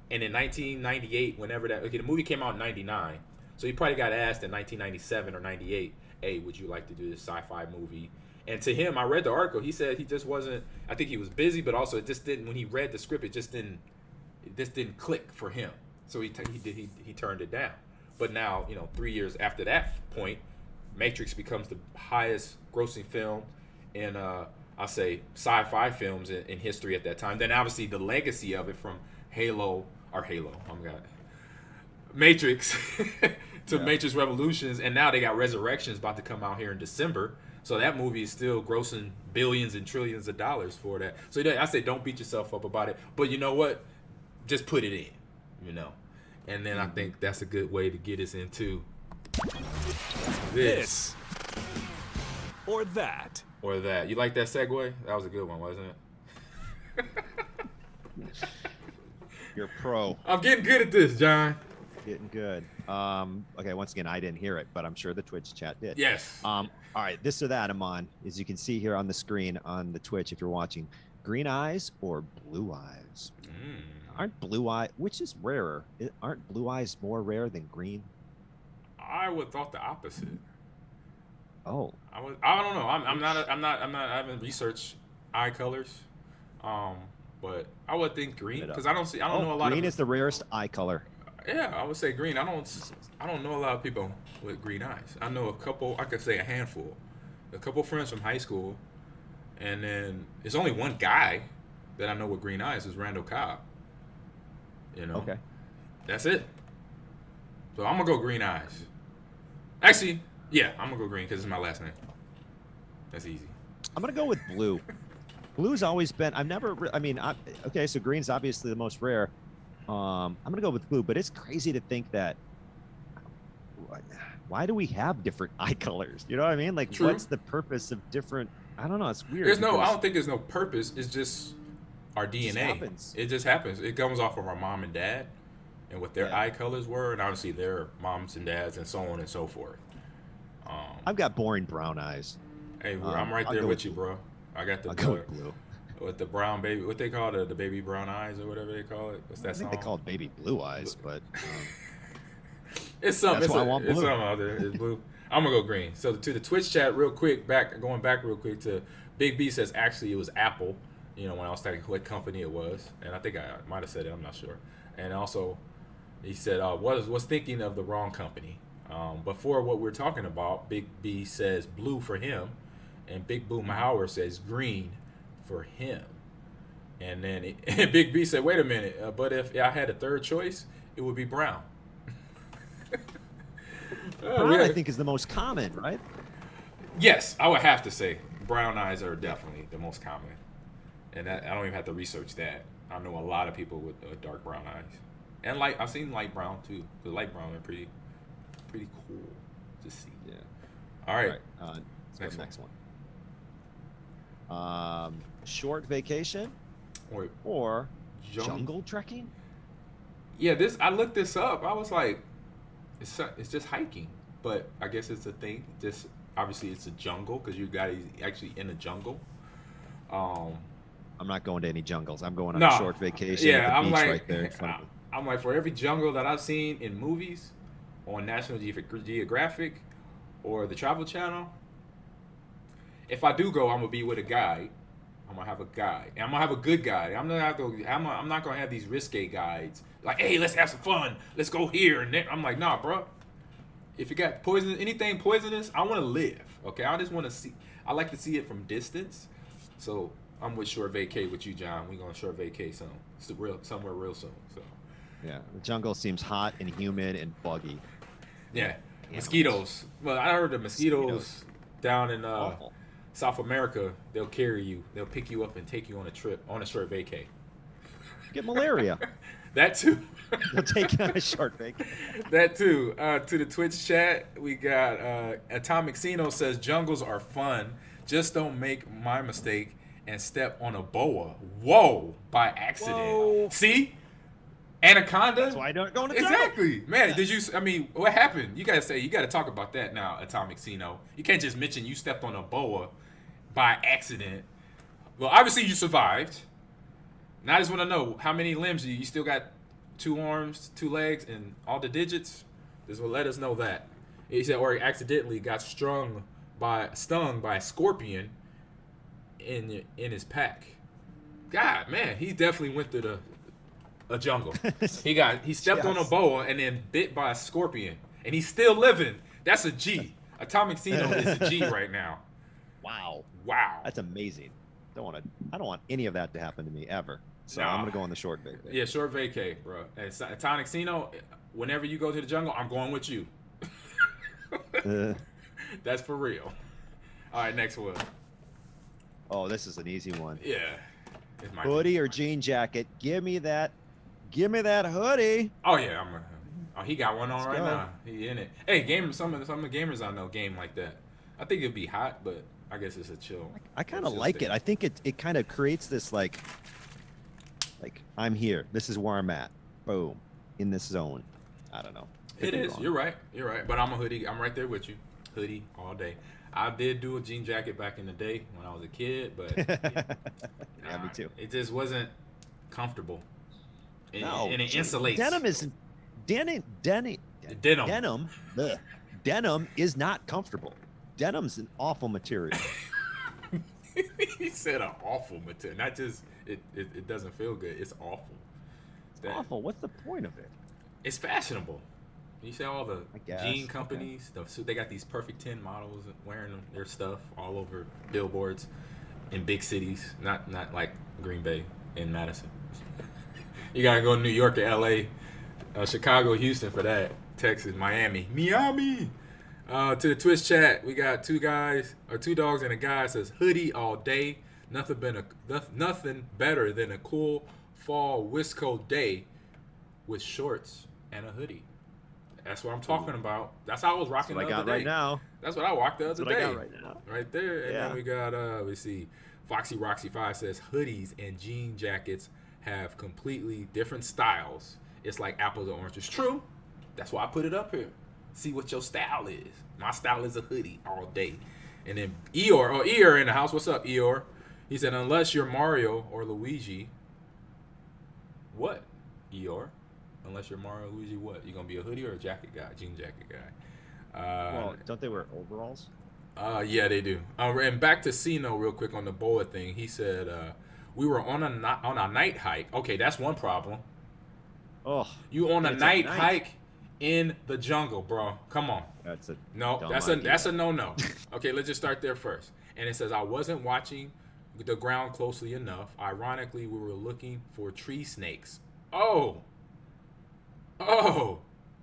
And in 1998, the movie came out in 99, so he probably got asked in 1997 or 98, hey, would you like to do this sci-fi movie? And to him, I read the article, he said he just wasn't, I think he was busy, but also it just didn't, when he read the script, it just didn't click for him. So he turned it down. But now, 3 years after that point, Matrix becomes the highest grossing film in, I'll say, sci-fi films in history at that time. Then obviously the legacy of it from Matrix to Matrix Revolutions, and now they got Resurrections about to come out here in December. So that movie is still grossing billions and trillions of dollars for that. So I say don't beat yourself up about it. But you know what? Just put it in, And then I think that's a good way to get us into this. Or that. Or that. You like that segue? That was a good one, wasn't it? You're pro. I'm getting good at this, John. Getting good. Okay, once again, I didn't hear it, but I'm sure the Twitch chat did. Yes. All right, this or that, Ahman, as you can see here on the screen on the Twitch, if you're watching, green eyes or blue eyes? Aren't blue eyes, which is rarer? Aren't blue eyes more rare than green? I would thought the opposite. Oh. I don't know. I haven't researched eye colors. But I would think green because I don't know a lot of. Green is the rarest eye color. Yeah, I would say green. I don't know a lot of people with green eyes. I know a couple. I could say a handful. A couple friends from high school, and then there's only one guy that I know with green eyes is Randall Cobb. Okay. That's it. So I'm gonna go green eyes. Actually, yeah, I'm gonna go green because it's my last name. That's easy. I'm gonna go with blue. Blue's always been. Okay, so green's obviously the most rare. I'm gonna go with blue, but it's crazy to think that. Why do we have different eye colors? You know what I mean? Like, True. What's the purpose of different? I don't know. It's weird. I don't think there's no purpose. It's just our DNA. It just happens. It comes off of our mom and dad, and what their eye colors were, and obviously their moms and dads, and so on and so forth. I've got boring brown eyes. Hey, I'm right there with you, bro. I got the blue. With the brown baby, what they call it, the baby brown eyes or whatever they call it. What's that song? I think they call it baby blue eyes, but it's something. That's why I want blue. It's something out there. It's blue. I'm gonna go green. So to the Twitch chat, real quick, going back real quick to Big B says actually it was Apple. When I was talking what company it was, and I think I might have said it. I'm not sure. And also, he said was thinking of the wrong company. But for what we're talking about, Big B says blue for him, and Big Boo Mahower says green for him. And then Big B said, wait a minute, but if I had a third choice, it would be brown. brown, I think, is the most common, right? Yes, I would have to say brown eyes are definitely the most common. And I don't even have to research that. I know a lot of people with dark brown eyes. And I've seen light brown too. The light brown are pretty cool to see. Yeah. All right. Next one. Short vacation or jungle trekking? Yeah, I looked this up. I was like, it's just hiking, but I guess it's a thing. Just obviously it's a jungle because you got actually in a jungle. I'm not going to any jungles. I'm going on a short vacation at the beach right there in front of me. I'm like, for every jungle that I've seen in movies, on National Geographic, or the Travel Channel, if I do go, I'm gonna be with a guide. I'm gonna have a guide, and I'm gonna have a good guide. I'm not gonna have these risque guides. Like, hey, let's have some fun. Let's go here and there. I'm like, nah, bro. If you got anything poisonous, I want to live. Okay, I just want to see. I like to see it from distance. So I'm with short vacay with you, John. We're gonna short vacay soon. Somewhere real soon. So. Yeah, the jungle seems hot and humid and buggy. Yeah, mosquitoes. Well, I heard the mosquitoes down in South America, they'll carry you. They'll pick you up and take you on a trip, on a short vacay. Get malaria. That too. They'll take you on a short vacay. That too. To the Twitch chat, we got Atomic Xeno says jungles are fun. Just don't make my mistake and step on a boa. Whoa, by accident. Whoa. See? Anaconda? That's why I don't go to the jungle. Exactly. Man, what happened? You got to talk about that now, Atomic Cino. You can't just mention you stepped on a boa by accident. Well, obviously you survived. Now I just want to know, how many limbs you still got? 2 arms, 2 legs, and all the digits? This will let us know that. He said, or he accidentally got stung by a scorpion in his pack. God, man, he definitely went through a jungle. He stepped on a boa and then bit by a scorpion, and he's still living. That's a G. Atomic Cino is a G right now. Wow. That's amazing. I don't want any of that to happen to me ever. So I'm gonna go on the short vacay. Yeah, short vacay, bro. And Atomic Cino, whenever you go to the jungle, I'm going with you. That's for real. All right, next one. Oh, this is an easy one. Yeah. Hoodie or jean jacket? Give me that hoodie. Oh yeah, he got one on Let's go. now. He in it. Hey, gamers, some of the gamers I know game like that. I think it'd be hot, but I guess it's a chill. I kind of like it. I think it kind of creates this like I'm here. This is where I'm at. Boom, in this zone. I don't know. It is. You're right. But I'm a hoodie. I'm right there with you. Hoodie all day. I did do a jean jacket back in the day when I was a kid, but yeah, me too. It just wasn't comfortable. And it insulates. Denim is not comfortable. Denim's an awful material. He said an awful material. Not just it doesn't feel good. It's awful. It's awful. What's the point of it? It's fashionable. You see all the jean companies, okay. They got these Perfect 10 models wearing their stuff all over billboards in big cities, not like Green Bay and Madison. You gotta go to New York or LA, Chicago, Houston for that. Texas, Miami. To the Twitch chat, we got 2 dogs and a guy says hoodie all day. Nothing better than a cool fall Wisco day with shorts and a hoodie. That's what I'm talking about. That's how I was rocking the other day. Right now. That's what I rocked the other day. I got right now. Right there. And Yeah. then we got let's see. Foxy Roxy 5 says hoodies and jean jackets have completely different styles. It's like apples and oranges. True. That's why I put it up here. See what your style is. My style is a hoodie all day. And then Eeyore in the house. What's up, Eeyore? He said, unless you're Mario or Luigi. What, Eeyore? Unless you're Mario or Luigi, what? You gonna be a hoodie or a jacket guy? Jean jacket guy. Well, don't they wear overalls? Yeah, they do. And back to Cino real quick on the boa thing. He said, we were on a night hike. Okay, that's one problem. Oh, You on a night hike in the jungle, bro. Come on. that's a No, that's a no-no. Okay, let's just start there first. And it says, I wasn't watching the ground closely enough. Ironically, we were looking for tree snakes. Oh.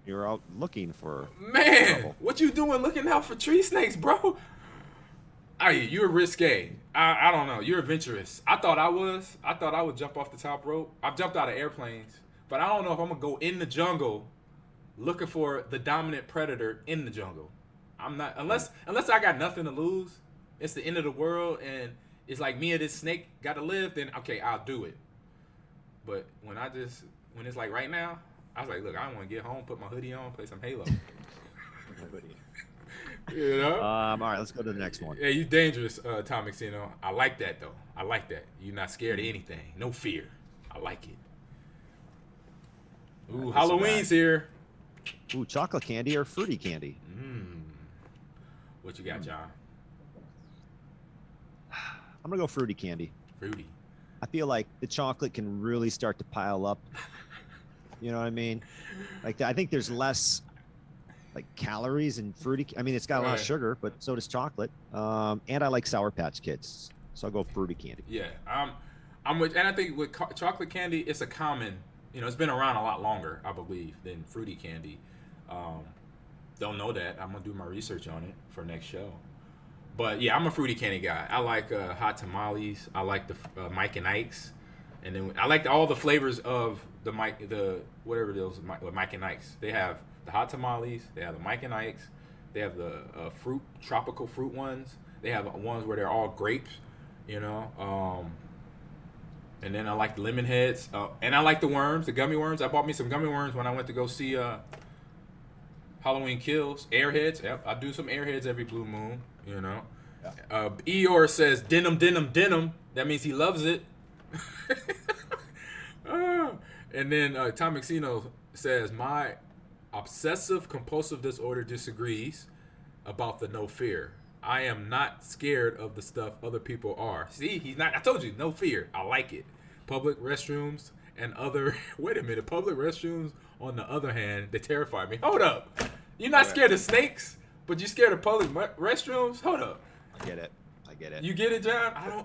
You're out looking for Man, trouble. what you doing looking out for tree snakes, bro? You're risque. I don't know. You're adventurous. I thought I would jump off the top rope. I've jumped out of airplanes, but I don't know if I'm gonna go in the jungle looking for the dominant predator in the jungle. I'm not unless I got nothing to lose. It's the end of the world and it's like me and this snake gotta live. Then okay, I'll do it. But when it's like right now, I was like, look, I want to get home, put my hoodie on, play some Halo. You know? All right, let's go to the next one. Yeah, you dangerous, Atomic Cino. I like that though. I like that. You're not scared of anything. No fear. I like it. Ooh, Right, Halloween's here. Ooh, chocolate candy or fruity candy? What you got, John? I'm gonna go fruity candy. Fruity. I feel like the chocolate can really start to pile up. You know what I mean? Like I think there's less like calories in fruity. I mean, it's got a lot of sugar, but so does chocolate. And I like Sour Patch Kids, so I'll go fruity candy. Yeah, I'm with, and I think with chocolate candy, it's a common. It's been around a lot longer, I believe, than fruity candy. Don't know that. I'm gonna do my research on it for next show. But yeah, I'm a fruity candy guy. I like hot tamales. I like the Mike and Ike's, and then I like all the flavors of the whatever those Mike and Ike's. They have the hot tamales. They have the Mike and Ike's. They have the tropical fruit ones. They have ones where they're all grapes, you know. And then I like the lemon heads, and I like the worms, the gummy worms. I bought me some gummy worms when I went to go see Halloween Kills. Airheads, yep, I do some airheads every blue moon, you know. Eeyore says denim, denim, denim. That means he loves it. And then Tom McSino says, my obsessive compulsive disorder disagrees about the no fear. I am not scared of the stuff other people are. See, he's not. I told you, no fear. I like it. Public restrooms and other. Wait a minute. Public restrooms, on the other hand, they terrify me. Hold up. You're not scared of snakes, but you're scared of public restrooms? Hold up. I get it. You get it, John?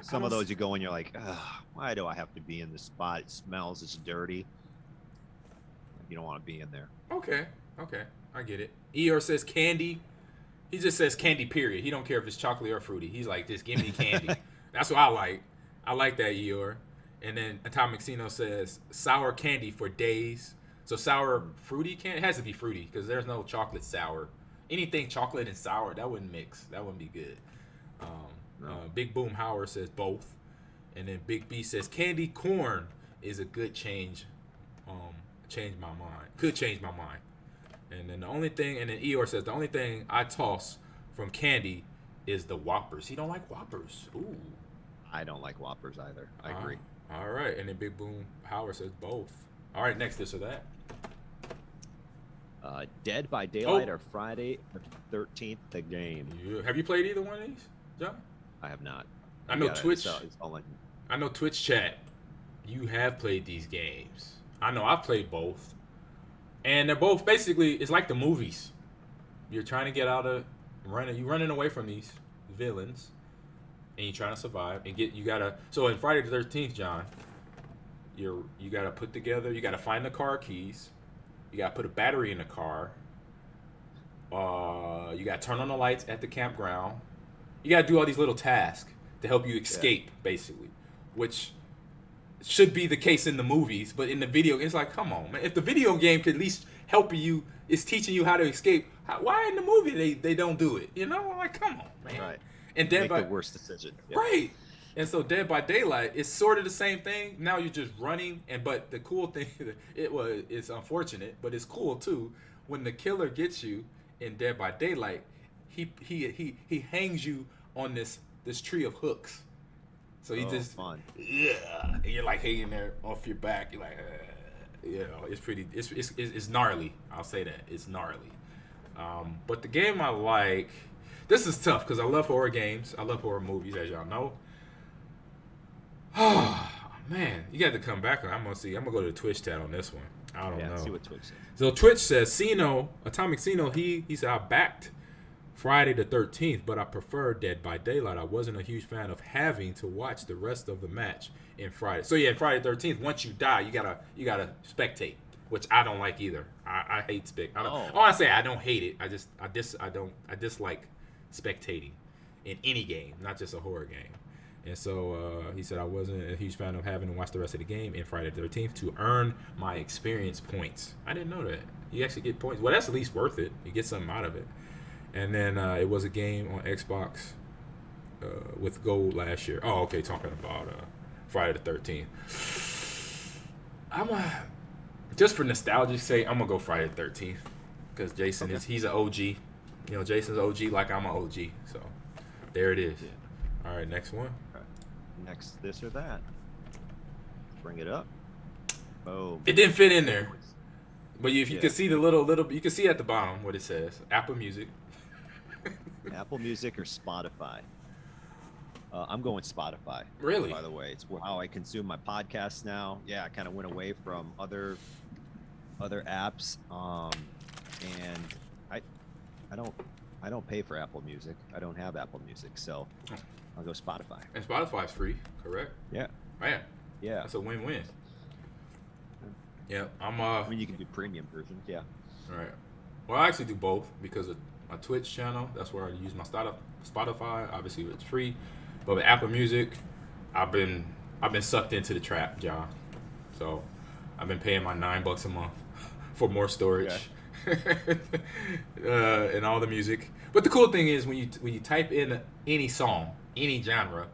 Some of those you go and you're like, why do I have to be in this spot? It smells. It's dirty. You don't want to be in there. Okay. I get it. Eeyore says candy. He just says candy, period. He don't care if it's chocolate or fruity. He's like, just give me candy. That's what I like. I like that, Eeyore. And then Tom McSino says sour candy for days. So sour fruity candy? It has to be fruity because there's no chocolate sour. Anything chocolate and sour, that wouldn't mix. That wouldn't be good. Big Boom Howard says both. And then Big B says candy corn is a good change. Change my mind. Could change my mind. And then Eeyore says the only thing I toss from candy is the Whoppers. He don't like Whoppers. Ooh. I don't like Whoppers either. I agree. All right. And then Big Boom Howard says both. All right, next this or that. Dead by Daylight or Friday the 13th, the game. Yeah. Have you played either one of these, John? I have not. I know Twitch. It's all like, I know Twitch chat. You have played these games. I know I've played both. And they're both basically, it's like the movies. You're trying to get out of you're running away from these villains, and you're trying to survive and so in Friday the 13th, John, you gotta put together, you gotta find the car keys, you gotta put a battery in the car, you gotta turn on the lights at the campground, you gotta do all these little tasks to help you escape, basically, which should be the case in the movies, but in the video, it's like, come on, man. If the video game could at least help you, it's teaching you how to escape. Why in the movie they don't do it? You know, like, come on, man. right. And Make the worst decision. Yep. Right. And so Dead by Daylight is sort of the same thing. Now you're just running, but the cool thing, it's unfortunate, but it's cool too. When the killer gets you in Dead by Daylight, he hangs you on this tree of hooks. So he fun. And you're like hanging there off your back. You're like, it's pretty. It's gnarly. I'll say that it's gnarly. But the game I like. This is tough because I love horror games. I love horror movies, as y'all know. Oh man, you got to come back. I'm gonna go to the Twitch chat on this one. I don't know. See what Twitch says. So Twitch says, Atomic Cino, he said, I backed Friday the 13th, but I prefer Dead by Daylight. I wasn't a huge fan of having to watch the rest of the match in Friday. So yeah, Friday the 13th, once you die, you gotta spectate, which I don't like either. I hate I don't hate it. I dislike spectating in any game, not just a horror game. And so he said I wasn't a huge fan of having to watch the rest of the game in Friday the 13th to earn my experience points. I didn't know that. You actually get points. Well, that's at least worth it. You get something out of it. And then it was a game on Xbox with gold last year. Oh, okay, talking about Friday the 13th. Just for nostalgia's sake, I'm going to go Friday the 13th. Because Jason he's an OG. You know, Jason's OG like I'm an OG. So, there it is. Yeah. All right, next one. Next, this or that. Bring it up. Oh. It didn't fit in there. But if you can see the little, you can see at the bottom what it says. Apple Music. Apple Music or Spotify? I'm going Spotify. Really? By the way, it's how I consume my podcasts now. Yeah, I kind of went away from other apps, and I don't pay for Apple Music. I don't have Apple Music, so I'll go Spotify. And Spotify's free, correct? Yeah. Man. Yeah. That's a win-win. Yeah, I mean, you can do premium versions. Yeah. All right. Well, I actually do both because of my Twitch channel. That's where I use my Spotify. Obviously, it's free. But with Apple Music, I've been sucked into the trap, John. So I've been paying my $9 a month for more storage and all the music. But the cool thing is when you type in any song, any genre,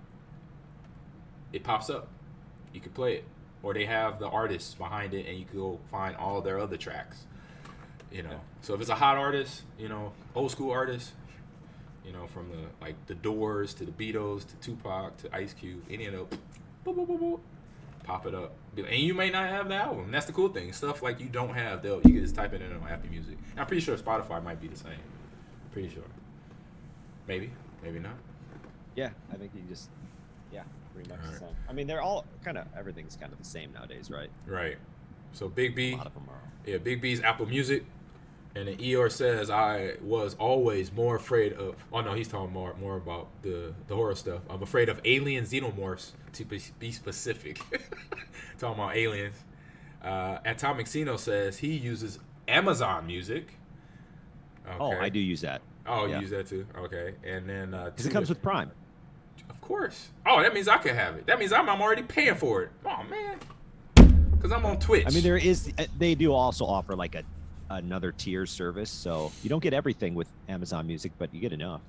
it pops up. You can play it, or they have the artists behind it, and you can go find all their other tracks. You know, so if it's a hot artist, you know, old school artist, you know, from the Doors to the Beatles to Tupac to Ice Cube, any of those, boop, boop, boop, boop, pop it up. And you may not have the album. That's the cool thing. Stuff like you don't have, you can just type it in on Apple Music. And I'm pretty sure Spotify might be the same. Pretty sure. Maybe not. Yeah, I think you just, pretty much the same. I mean, they're all kind of, everything's kind of the same nowadays, right? Right. So Big B. A lot of them are. Yeah, Big B's Apple Music. And then Eeyore says, I was always more afraid of, oh no, he's talking more about the horror stuff. I'm afraid of alien xenomorphs, to be specific. Talking about aliens. Atomic Xeno says he uses Amazon Music. Okay. Oh, I do use that. Oh, Yeah. you use that too? Okay. And then... Because it comes with Prime. Of course. Oh, that means I can have it. That means I'm already paying for it. Oh, man. Because I'm on Twitch. I mean, they do also offer like another tier service, so you don't get everything with Amazon Music, but you get enough.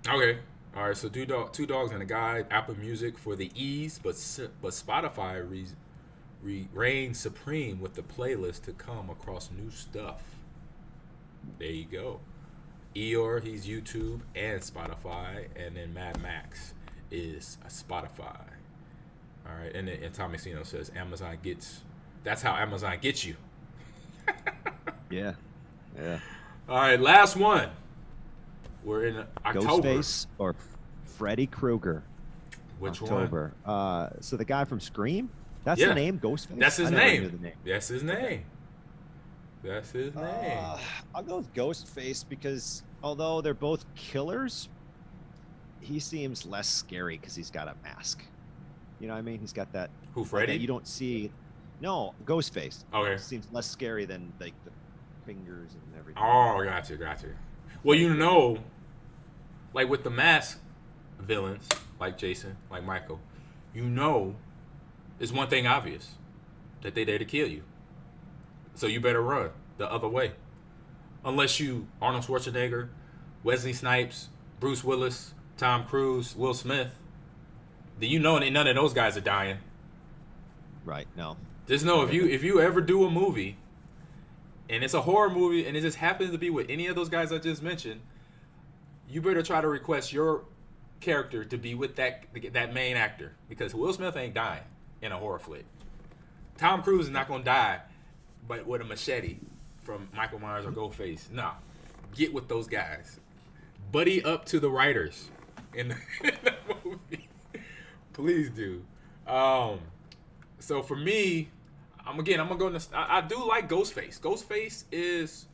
Okay. All right. So two dogs and a guy. Apple Music for the ease, but Spotify reigns supreme with the playlist to come across new stuff. There you go. Eeyore, he's YouTube and Spotify, and then Mad Max is a Spotify. All right. And then Tommy Sino says that's how Amazon gets you. Yeah. All right, last one. We're in October. Ghostface or Freddy Krueger. Which October. one? So the guy from Scream? That's Yeah. the name, Ghostface? That's his I never name. knew the name. That's his name. That's his name. I'll go with Ghostface because although they're both killers, he seems less scary because he's got a mask. You know what I mean? He's got that. Who, Freddy? That you don't see. No, Ghostface. Okay. Seems less scary than like the fingers and everything. Oh, gotcha. Well, you know, like with the mask villains, like Jason, like Michael, you know, it's one thing obvious, that they there to kill you. So you better run the other way. Unless you Arnold Schwarzenegger, Wesley Snipes, Bruce Willis, Tom Cruise, Will Smith, then you know none of those guys are dying. Right. No. Just know if you ever do a movie and it's a horror movie and it just happens to be with any of those guys I just mentioned, you better try to request your character to be with that main actor, because Will Smith ain't dying in a horror flick. Tom Cruise is not gonna die, but with a machete from Michael Myers or Ghostface. Nah, get with those guys. Buddy up to the writers in the movie. Please do. So for me, I'm gonna go. I do like Ghostface. Ghostface is.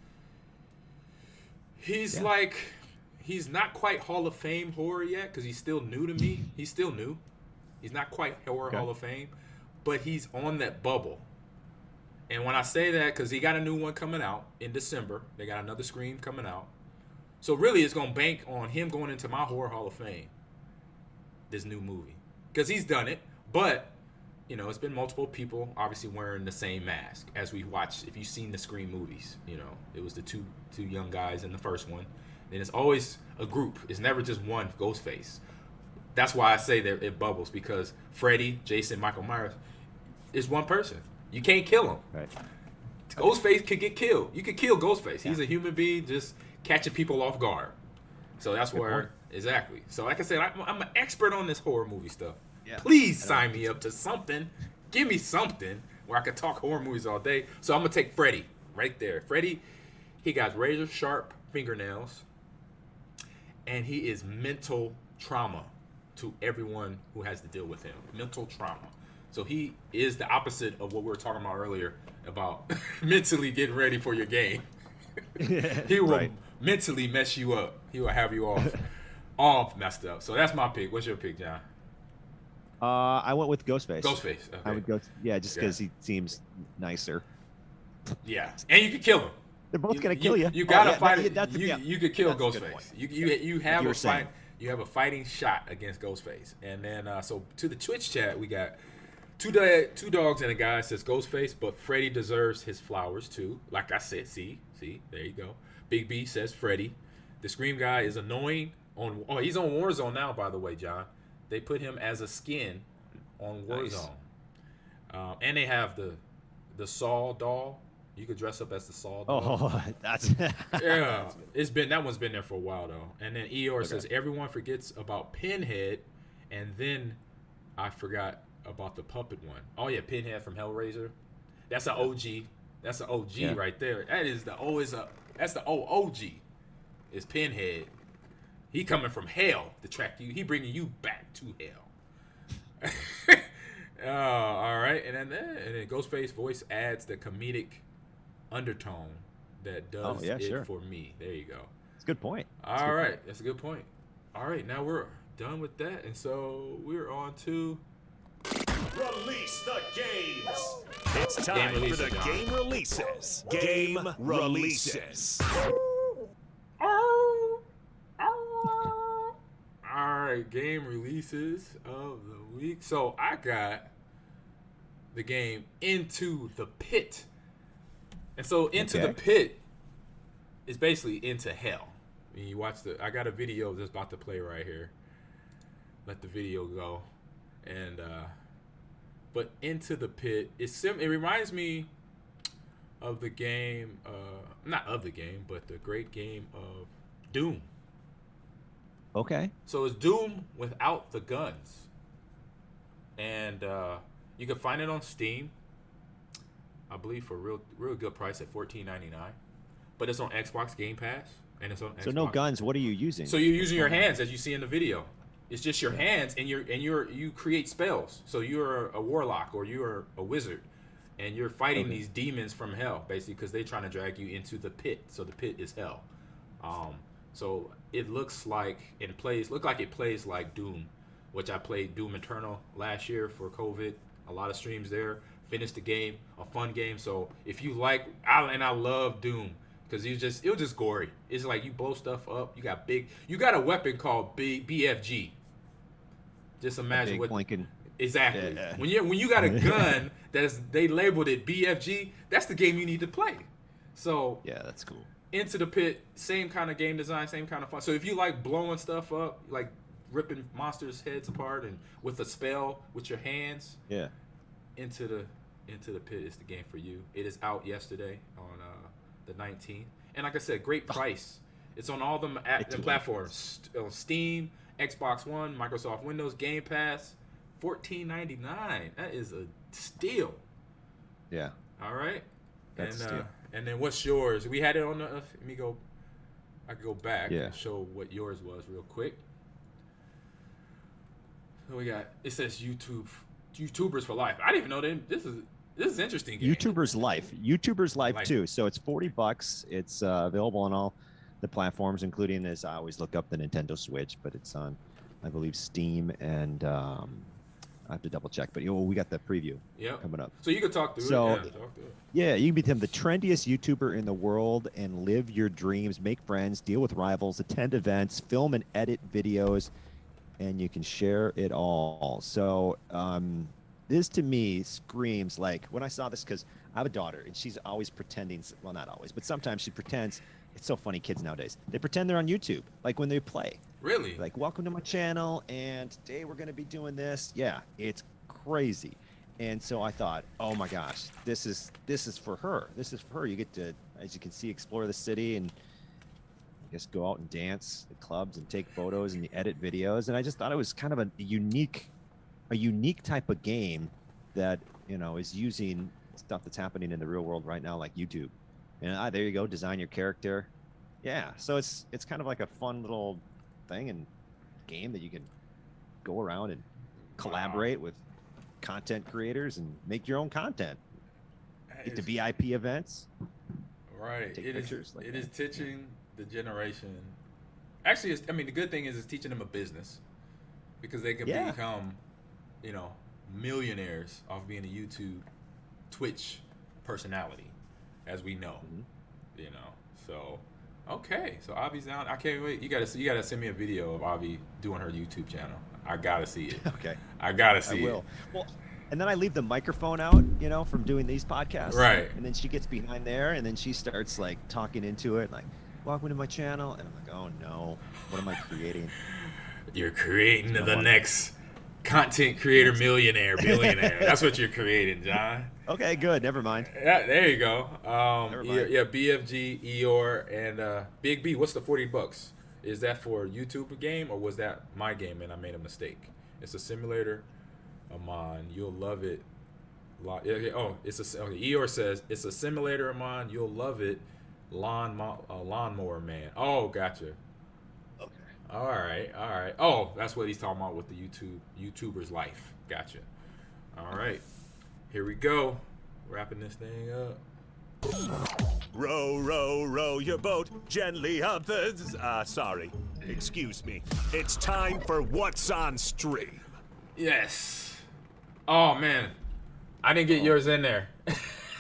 He's not quite Hall of Fame horror yet because he's still new to me. He's still new. He's not quite horror Hall of Fame, but he's on that bubble. And when I say that, because he got a new one coming out in December, they got another Scream coming out. So really, it's gonna bank on him going into my horror Hall of Fame. This new movie, because he's done it, but. You know, it's been multiple people obviously wearing the same mask as we watched. If you've seen the Scream movies, you know, it was the two young guys in the first one. Then it's always a group. It's never just one Ghostface. That's why I say that it bubbles, because Freddy, Jason, Michael Myers is one person. You can't kill him. Right. Ghostface could get killed. You could kill Ghostface. He's a human being just catching people off guard. So that's where, exactly. So like I said, I'm an expert on this horror movie stuff. Yeah. Please sign me up to something. Give me something where I can talk horror movies all day. So I'm going to take Freddy right there. Freddy, he got razor sharp fingernails, and he is mental trauma to everyone who has to deal with him. Mental trauma. So he is the opposite of what we were talking about earlier about mentally getting ready for your game. He will mentally mess you up. He will have you all messed up. So that's my pick. What's your pick, John? I went with Ghostface. Ghostface. Okay. I would go. Yeah, just because he seems nicer. Yeah, and you can kill him. They're both gonna kill you. You gotta fight it. You could kill Ghostface. You have a fight. You have a fighting shot against Ghostface. And then so to the Twitch chat, we got two dogs and a guy says Ghostface, but Freddy deserves his flowers too. Like I said, see, there you go. Big B says Freddy. The Scream guy is annoying. He's on Warzone now, by the way, John. They put him as a skin on Warzone. Nice. And they have the Saw doll. You could dress up as the Saw doll. Oh, that's yeah. That one's been there for a while though. And then Eeyore says everyone forgets about Pinhead, and then I forgot about the puppet one. Oh yeah, Pinhead from Hellraiser. That's an OG. That's an OG right there. That's the OG. Is Pinhead. He coming from hell to track you. He bringing you back to hell. All right, and then Ghostface voice adds the comedic undertone that does for me. There you go. It's a good point. All right, that's a good point. All right, now we're done with that, and so we're on to release the games. It's time for the game releases. Game releases. All right, game releases of the week. So I got the game Into the Pit. And so Into the Pit is basically into hell. I mean, you watch I got a video that's about to play right here. Let the video go. And but Into the Pit is it reminds me of the game, not of the game, but the great game of Doom. Okay. So it's Doom without the guns. And you can find it on Steam, I believe, for a real good price at $14.99. But it's on Xbox Game Pass, and it's on Xbox. So no guns. What are you using? So you're using your hands, as you see in the video. It's just your hands, and you create spells. So you're a warlock or you're a wizard, and you're fighting these demons from hell, basically, because they're trying to drag you into the pit. So the pit is hell. So it looks like it plays like Doom, which I played Doom Eternal last year for COVID. A lot of streams there. Finished the game, a fun game. So if you like, I love Doom because it was just gory. It's like you blow stuff up. You got a weapon called BFG. Just imagine what blinking. Exactly. Yeah. When you got a gun they labeled it BFG, that's the game you need to play. So yeah, that's cool. Into the Pit, same kind of game design, same kind of fun. So if you like blowing stuff up, like ripping monsters' heads apart and with a spell with your hands, Into the Pit is the game for you. It is out yesterday on the 19th, and like I said, great price. It's on all the platforms, on Steam, Xbox One, Microsoft Windows, Game Pass, $14.99. That is a steal. Yeah. All right. That's a steal. And then what's yours? We had it on the. Let me go. I can go back and show what yours was real quick. So we got. It says YouTubers for life. I didn't even know this is interesting. Game. YouTubers life too. So it's $40. It's available on all the platforms, including, as I always look up, the Nintendo Switch, but it's on, I believe, Steam and I have to double check, but we got the preview coming up. So you can talk through it. Yeah, you can become the trendiest YouTuber in the world and live your dreams, make friends, deal with rivals, attend events, film and edit videos, and you can share it all. So this to me screams like when I saw this, because I have a daughter and she's always pretending, well, not always, but sometimes she pretends. It's so funny, kids nowadays. They pretend they're on YouTube, like when they play. Really? Like, welcome to my channel, and today we're going to be doing this. Yeah, it's crazy. And so I thought, oh my gosh, this is for her. This is for her. You get to, as you can see, explore the city and I guess go out and dance at clubs and take photos and edit videos. And I just thought it was kind of a unique type of game that, is using stuff that's happening in the real world right now, like YouTube. And there you go, design your character. Yeah, so it's kind of like a fun little thing and game that you can go around and collaborate with content creators and make your own content. Get to VIP events. Right. Take pictures. It is teaching the generation. Actually, the good thing is it's teaching them a business because they can become, millionaires off being a YouTube, Twitch personality, as we know. So okay, so Avi's down. I can't wait. You gotta send me a video of Avi doing her YouTube channel. I gotta see it. Okay, I gotta see it. I will. Well, and then I leave the microphone out, from doing these podcasts. Right. And then she gets behind there, and then she starts like talking into it, like, welcome to my channel. And I'm like, oh no, what am I creating? You're creating the next content creator millionaire, billionaire. That's what you're creating, John. Okay, good. Never mind. Yeah, there you go. Never mind. Yeah, BFG, Eeyore, and Big B. What's the $40? Is that for YouTube game or was that my game and I made a mistake? It's a simulator. Ahman, you'll love it. Oh, Eeyore says it's a simulator, Ahman. You'll love it. Lawnmower man. Oh, gotcha. Okay. All right. Oh, that's what he's talking about with the YouTuber's life. Gotcha. All right. Here we go. Wrapping this thing up. Row, row, row your boat gently up the... sorry. Excuse me. It's time for What's on Stream. Yes. Oh, man. I didn't get yours in there.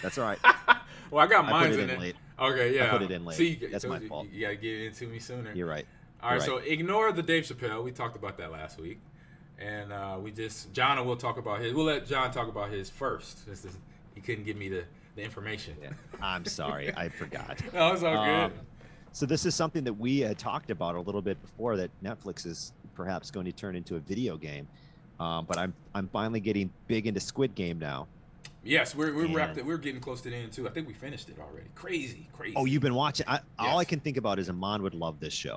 That's all right. Well, I got I mine put it in in it. late. Okay, yeah. I put it in late. See, That's my fault. You got to get it into me sooner. You're right. All right, You're so ignore the Dave Chappelle. We talked about that last week. And John will talk about his. We'll let John talk about his first. He couldn't give me the information. Yeah. I'm sorry. I forgot. No, it's all good. So this is something that we had talked about a little bit before, that Netflix is perhaps going to turn into a video game. But I'm finally getting big into Squid Game now. Yes, we're wrapped. We're getting close to the end too. I think we finished it already. Crazy. Oh, you've been watching? Yes. All I can think about is Ahman would love this show.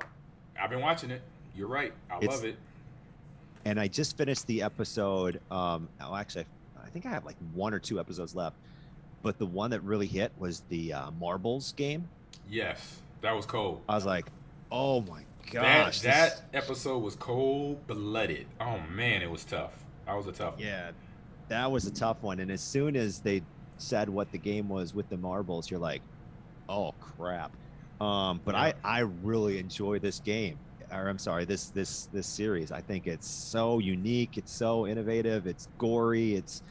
I've been watching it. You're right. I love it. And I just finished the episode. Actually, I think I have like 1 or 2 episodes left. But the one that really hit was the marbles game. Yes, that was cold. I was like, oh my gosh. That episode was cold-blooded. Oh man, it was tough. That was a tough one. Yeah, that was a tough one. And as soon as they said what the game was with the marbles, you're like, oh crap. But Yeah. I really enjoy this game. Or I'm sorry, this series. I think it's so unique. It's so innovative. It's gory. It's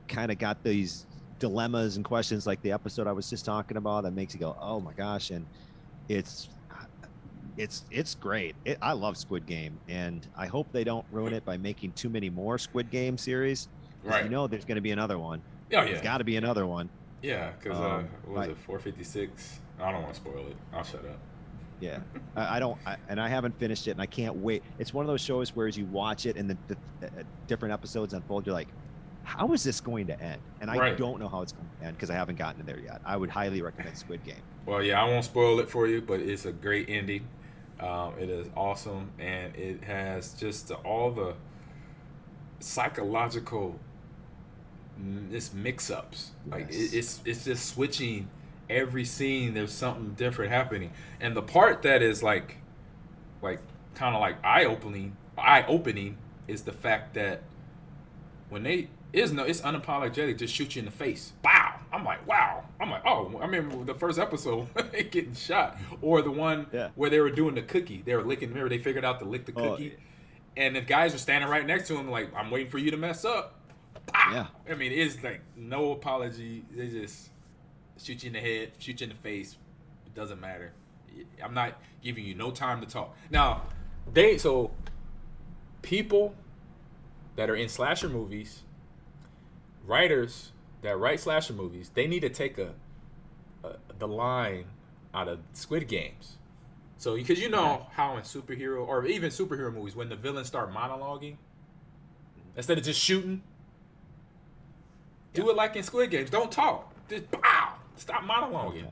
kind of got these dilemmas and questions like the episode I was just talking about that makes you go, oh my gosh. And it's great. I love Squid Game, and I hope they don't ruin it by making too many more Squid Game series. Right. You know there's going to be another one. Oh yeah. There's got to be another one. Yeah, because what was right. it, 456? I don't want to spoil it. I'll shut up. Yeah, and I haven't finished it, and I can't wait. It's one of those shows where as you watch it and the different episodes unfold, you're like, how is this going to end? And I Right. don't know how it's going to end because I haven't gotten there yet. I would highly recommend Squid Game. Well, yeah, I won't spoil it for you, but it's a great ending. It is awesome, and it has just all the psychological mix-ups. Like Yes. it's just switching every scene. There's something different happening, and the part that is like kind of like eye-opening is the fact that when it's unapologetic, just shoot you in the face. Wow. I'm like, wow. I'm like, oh, I remember the first episode getting shot, or the one where they were doing the cookie. They were licking. Remember, they figured out to lick the cookie, and the guys were standing right next to him, like, I'm waiting for you to mess up. Pow! Yeah. I mean, it's like no apology. They just shoot you in the head, shoot you in the face. It doesn't matter. I'm not giving you no time to talk. Now, people that are in slasher movies, writers that write slasher movies, they need to take the line out of Squid Games. So because you know how in superhero or even superhero movies, when the villains start monologuing instead of just shooting, do it like in Squid Games. Don't talk. Just pow. Stop monologuing.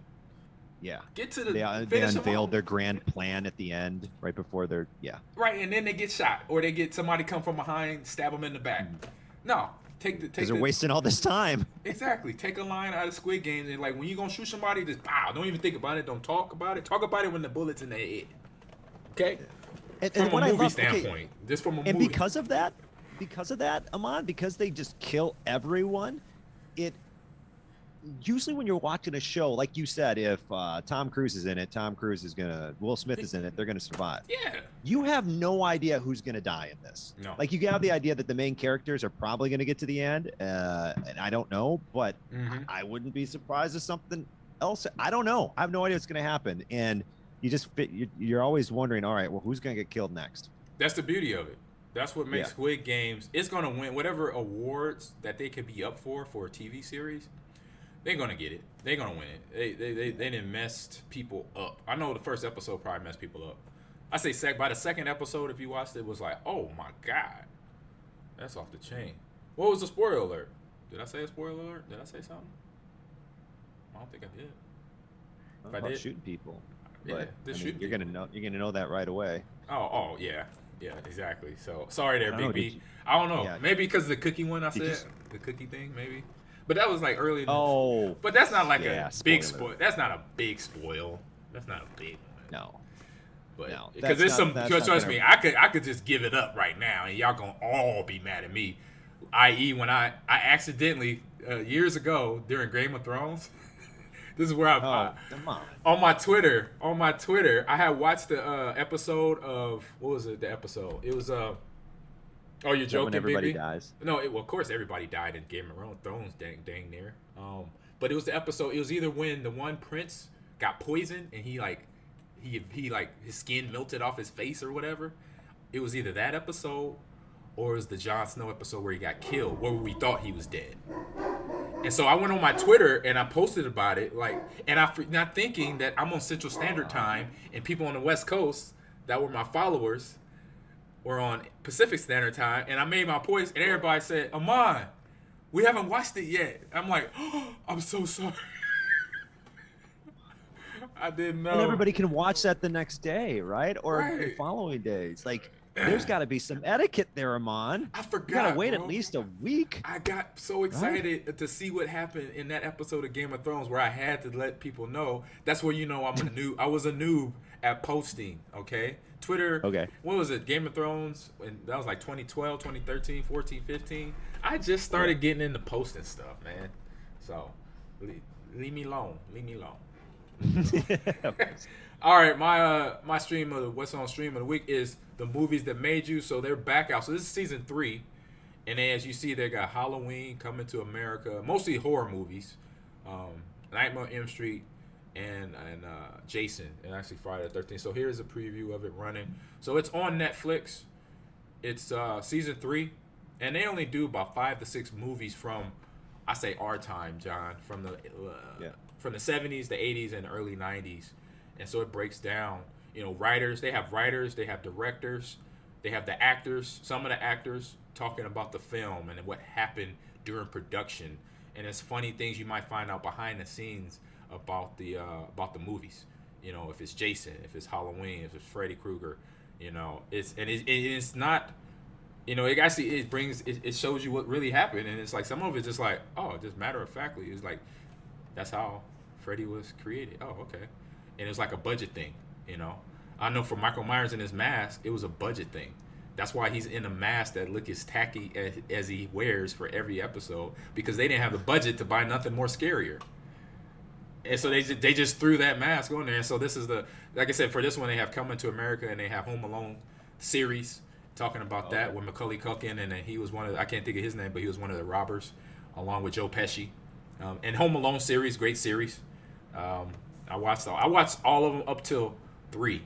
Yeah. Get to the They finish them unveiled off. their grand plan at the end, right before their Right, and then they get shot, or they get somebody come from behind, stab them in the back. No, because they're wasting all this time. Exactly. Take a line out of Squid Games and like when you gonna shoot somebody, just pow. Don't even think about it. Don't talk about it. Talk about it when the bullet's in their head. Okay. And From what a I movie love- standpoint, just from a And movie. because of that, Ahman, because they just kill everyone, it usually when you're watching a show, like you said, if Tom Cruise is in it, Will Smith is in it, they're gonna survive. Yeah. You have no idea who's gonna die in this. No. Like you have the idea that the main characters are probably gonna get to the end, and I don't know, but Mm-hmm. I wouldn't be surprised if something else. I don't know. I have no idea what's gonna happen, and you're always wondering, all right, well, who's gonna get killed next? That's the beauty of it. That's what makes Yeah. Squid Games. It's gonna win whatever awards that they could be up for a TV series. They're gonna get it. They're gonna win it. They didn't messed people up. I know the first episode probably messed people up. I say by the second episode, if you watched it, was like, oh my god, that's off the chain. What was the spoiler alert? Did I say a spoiler alert? Did I say something? I don't think I did. If I did, shooting people. yeah, But you're gonna know that right away. Oh yeah, exactly. So sorry there, I Big don't know, B. did you- I don't know. Yeah. Maybe because of the cookie one I Did said, you the cookie thing, maybe. But that was like early. Oh, But that's not like yeah, a big spoiler. spoil. That's not a big spoil. That's not a big one. no. But No, because that's there's not- some, that's trust not me, gonna- I could just give it up right now, and y'all gonna all be mad at me. I.e., when I accidentally years ago during Game of Thrones. This is where Oh, come on. on my Twitter, I had watched the episode of what was it? The episode. It was oh, you're Is that joking, when everybody Big B? dies. No, well, of course everybody died in Game of Thrones, dang near. But it was the episode. It was either when the one prince got poisoned and he like his skin melted off his face or whatever. It was either that episode or it was the Jon Snow episode where he got killed, where we thought he was dead. And so I went on my Twitter and I posted about it, not thinking that I'm on Central Standard Time and people on the West Coast that were my followers were on Pacific Standard Time, and I made my post, and everybody said, "Ahman, we haven't watched it yet." I'm like, oh, I'm so sorry. I didn't know. And everybody can watch that the next day, right? Or the Right. following days. Like, there's got to be some etiquette there, Amon. I You forgot. gotta wait bro. at least a week. I got so excited to see what happened in that episode of Game of Thrones where I had to let people know. That's where I'm a noob. I was a noob at posting, okay? Twitter. Okay. What was it? Game of Thrones. And that was like 2012, 2013, 14, 15. I just started getting into posting stuff, man. So leave me alone. Leave me alone. All right, my stream of what's on stream of the week is the movies that made you. So they're back out. So this is season 3, and then as you see, they got Halloween coming to America, mostly horror movies, Nightmare on Elm Street, and Jason, and actually Friday the 13th. So here's a preview of it running. So it's on Netflix. It's season 3, and they only do about 5 to 6 movies from, I say our time, John, from the from the 70s, the 80s, and the early 90s. And so it breaks down, writers. They have directors. They have the actors, some of the actors talking about the film and what happened during production. And it's funny things you might find out behind the scenes about the movies. If it's Jason, if it's Halloween, if it's Freddy Krueger, it's not, it actually it shows you what really happened. And it's like some of it's just like, oh, just matter of factly, it's like that's how Freddy was created. Oh, okay. And it was like a budget thing, I know for Michael Myers and his mask, it was a budget thing. That's why he's in a mask that look as tacky as he wears for every episode, because they didn't have the budget to buy nothing more scarier. And so they just threw that mask on there. And so this is like I said, for this one, they have Coming to America, and they have Home Alone series talking about that with Macaulay Culkin, and then he was I can't think of his name, but he was one of the robbers, along with Joe Pesci. And Home Alone series, great series. I watched all of them up till 3.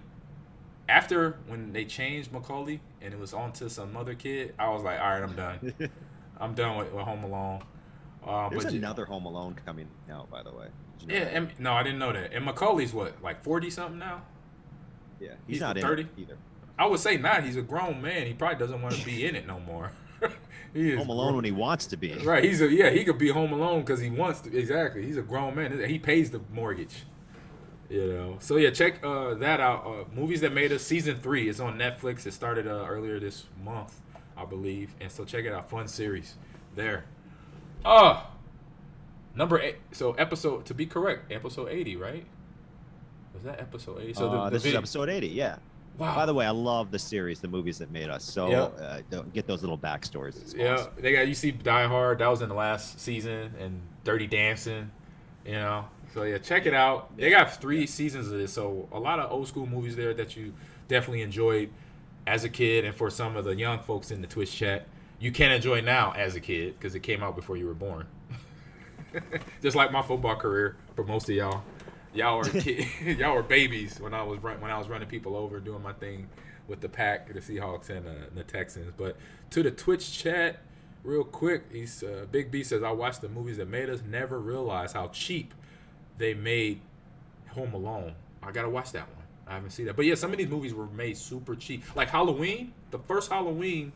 After, when they changed Macaulay and it was on to some other kid, I was like, all right, I'm done. I'm done with Home Alone. There's another Home Alone coming out, by the way. Did you know that? And, no, I didn't know that. And Macaulay's what, like 40-something now? Yeah, he's not in 30? it either. I would say not. He's a grown man. He probably doesn't want to be in it no more. He is Home Alone when he wants to be. Right. He could be home alone because he wants to. Exactly. He's a grown man. He pays the mortgage. So yeah, check that out. Movies That Made Us season 3 is on Netflix. It started earlier this month, I believe, and so check it out. Fun series there. Number 8. So episode, to be correct, episode 80, right? Was that episode 80? So This is episode 80. Yeah. Wow. By the way, I love the series, The Movies That Made Us. So don't get those little backstories. It's Yeah, awesome. they got, you see Die Hard, that was in the last season, and Dirty Dancing, So yeah, check it out. They got 3 seasons of this, so a lot of old school movies there that you definitely enjoyed as a kid, and for some of the young folks in the Twitch chat, you can enjoy now as a kid because it came out before you were born. Just like my football career for most of y'all. Y'all were y'all were babies when I was running people over, doing my thing with the Pack, the Seahawks, and the Texans. But to the Twitch chat, real quick, he's Big B says, I watched the movies that made us never realize how cheap they made Home Alone. I gotta watch that one. I haven't seen that. But yeah, some of these movies were made super cheap. Like Halloween, the first Halloween,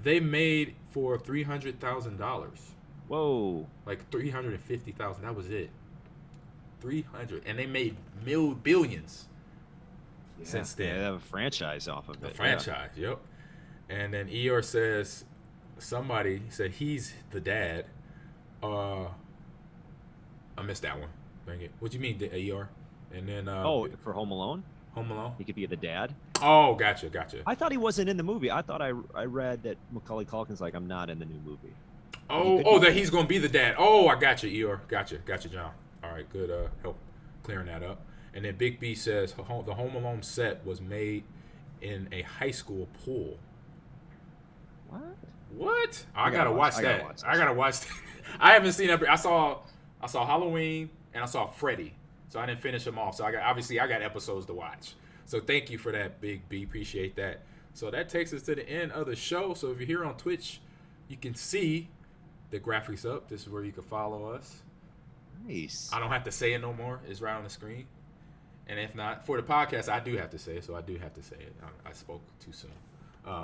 they made for $300,000. Whoa. Like $350,000. That was it. 300, and they made billions since then. Yeah, they have a franchise off of it. The franchise, yep. And then Eeyore says, somebody said he's the dad. I missed that one. Dang it. What do you mean, Eeyore? And then for Home Alone? Home Alone? He could be the dad? Oh, gotcha. I thought he wasn't in the movie. I thought I read that Macaulay Culkin's like, I'm not in the new movie. That he's going to be the dad. Oh, I got you, Eeyore. Gotcha, John. All right, good help clearing that up. And then Big B says the Home Alone set was made in a high school pool. What? I gotta watch that. I gotta watch that. I haven't seen it. I saw Halloween and I saw Freddy, so I didn't finish them off. So I got episodes to watch. So thank you for that, Big B. Appreciate that. So that takes us to the end of the show. So if you're here on Twitch, you can see the graphics up. This is where you can follow us. Nice. I don't have to say it no more. It's right on the screen. And if not, for the podcast, I do have to say it. So I do have to say it. I spoke too soon.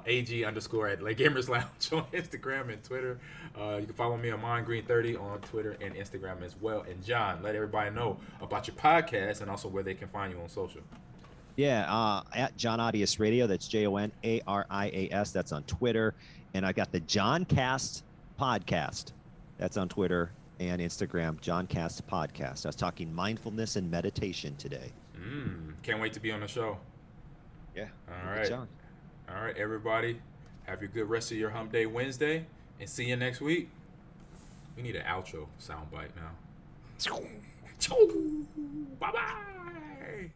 AG _ at Lake Gamers Lounge on Instagram and Twitter. You can follow me on MindGreen30 on Twitter and Instagram as well. And John, let everybody know about your podcast and also where they can find you on social. Yeah, at John Audius Radio. That's JONARIAS. That's on Twitter. And I got the John Cast podcast. That's on Twitter and Instagram. John Cast podcast. I was talking mindfulness and meditation today. Can't wait to be on the show. Yeah. All right. John. All right, everybody. Have a good rest of your Hump Day Wednesday, and see you next week. We need an outro soundbite now. Bye-bye.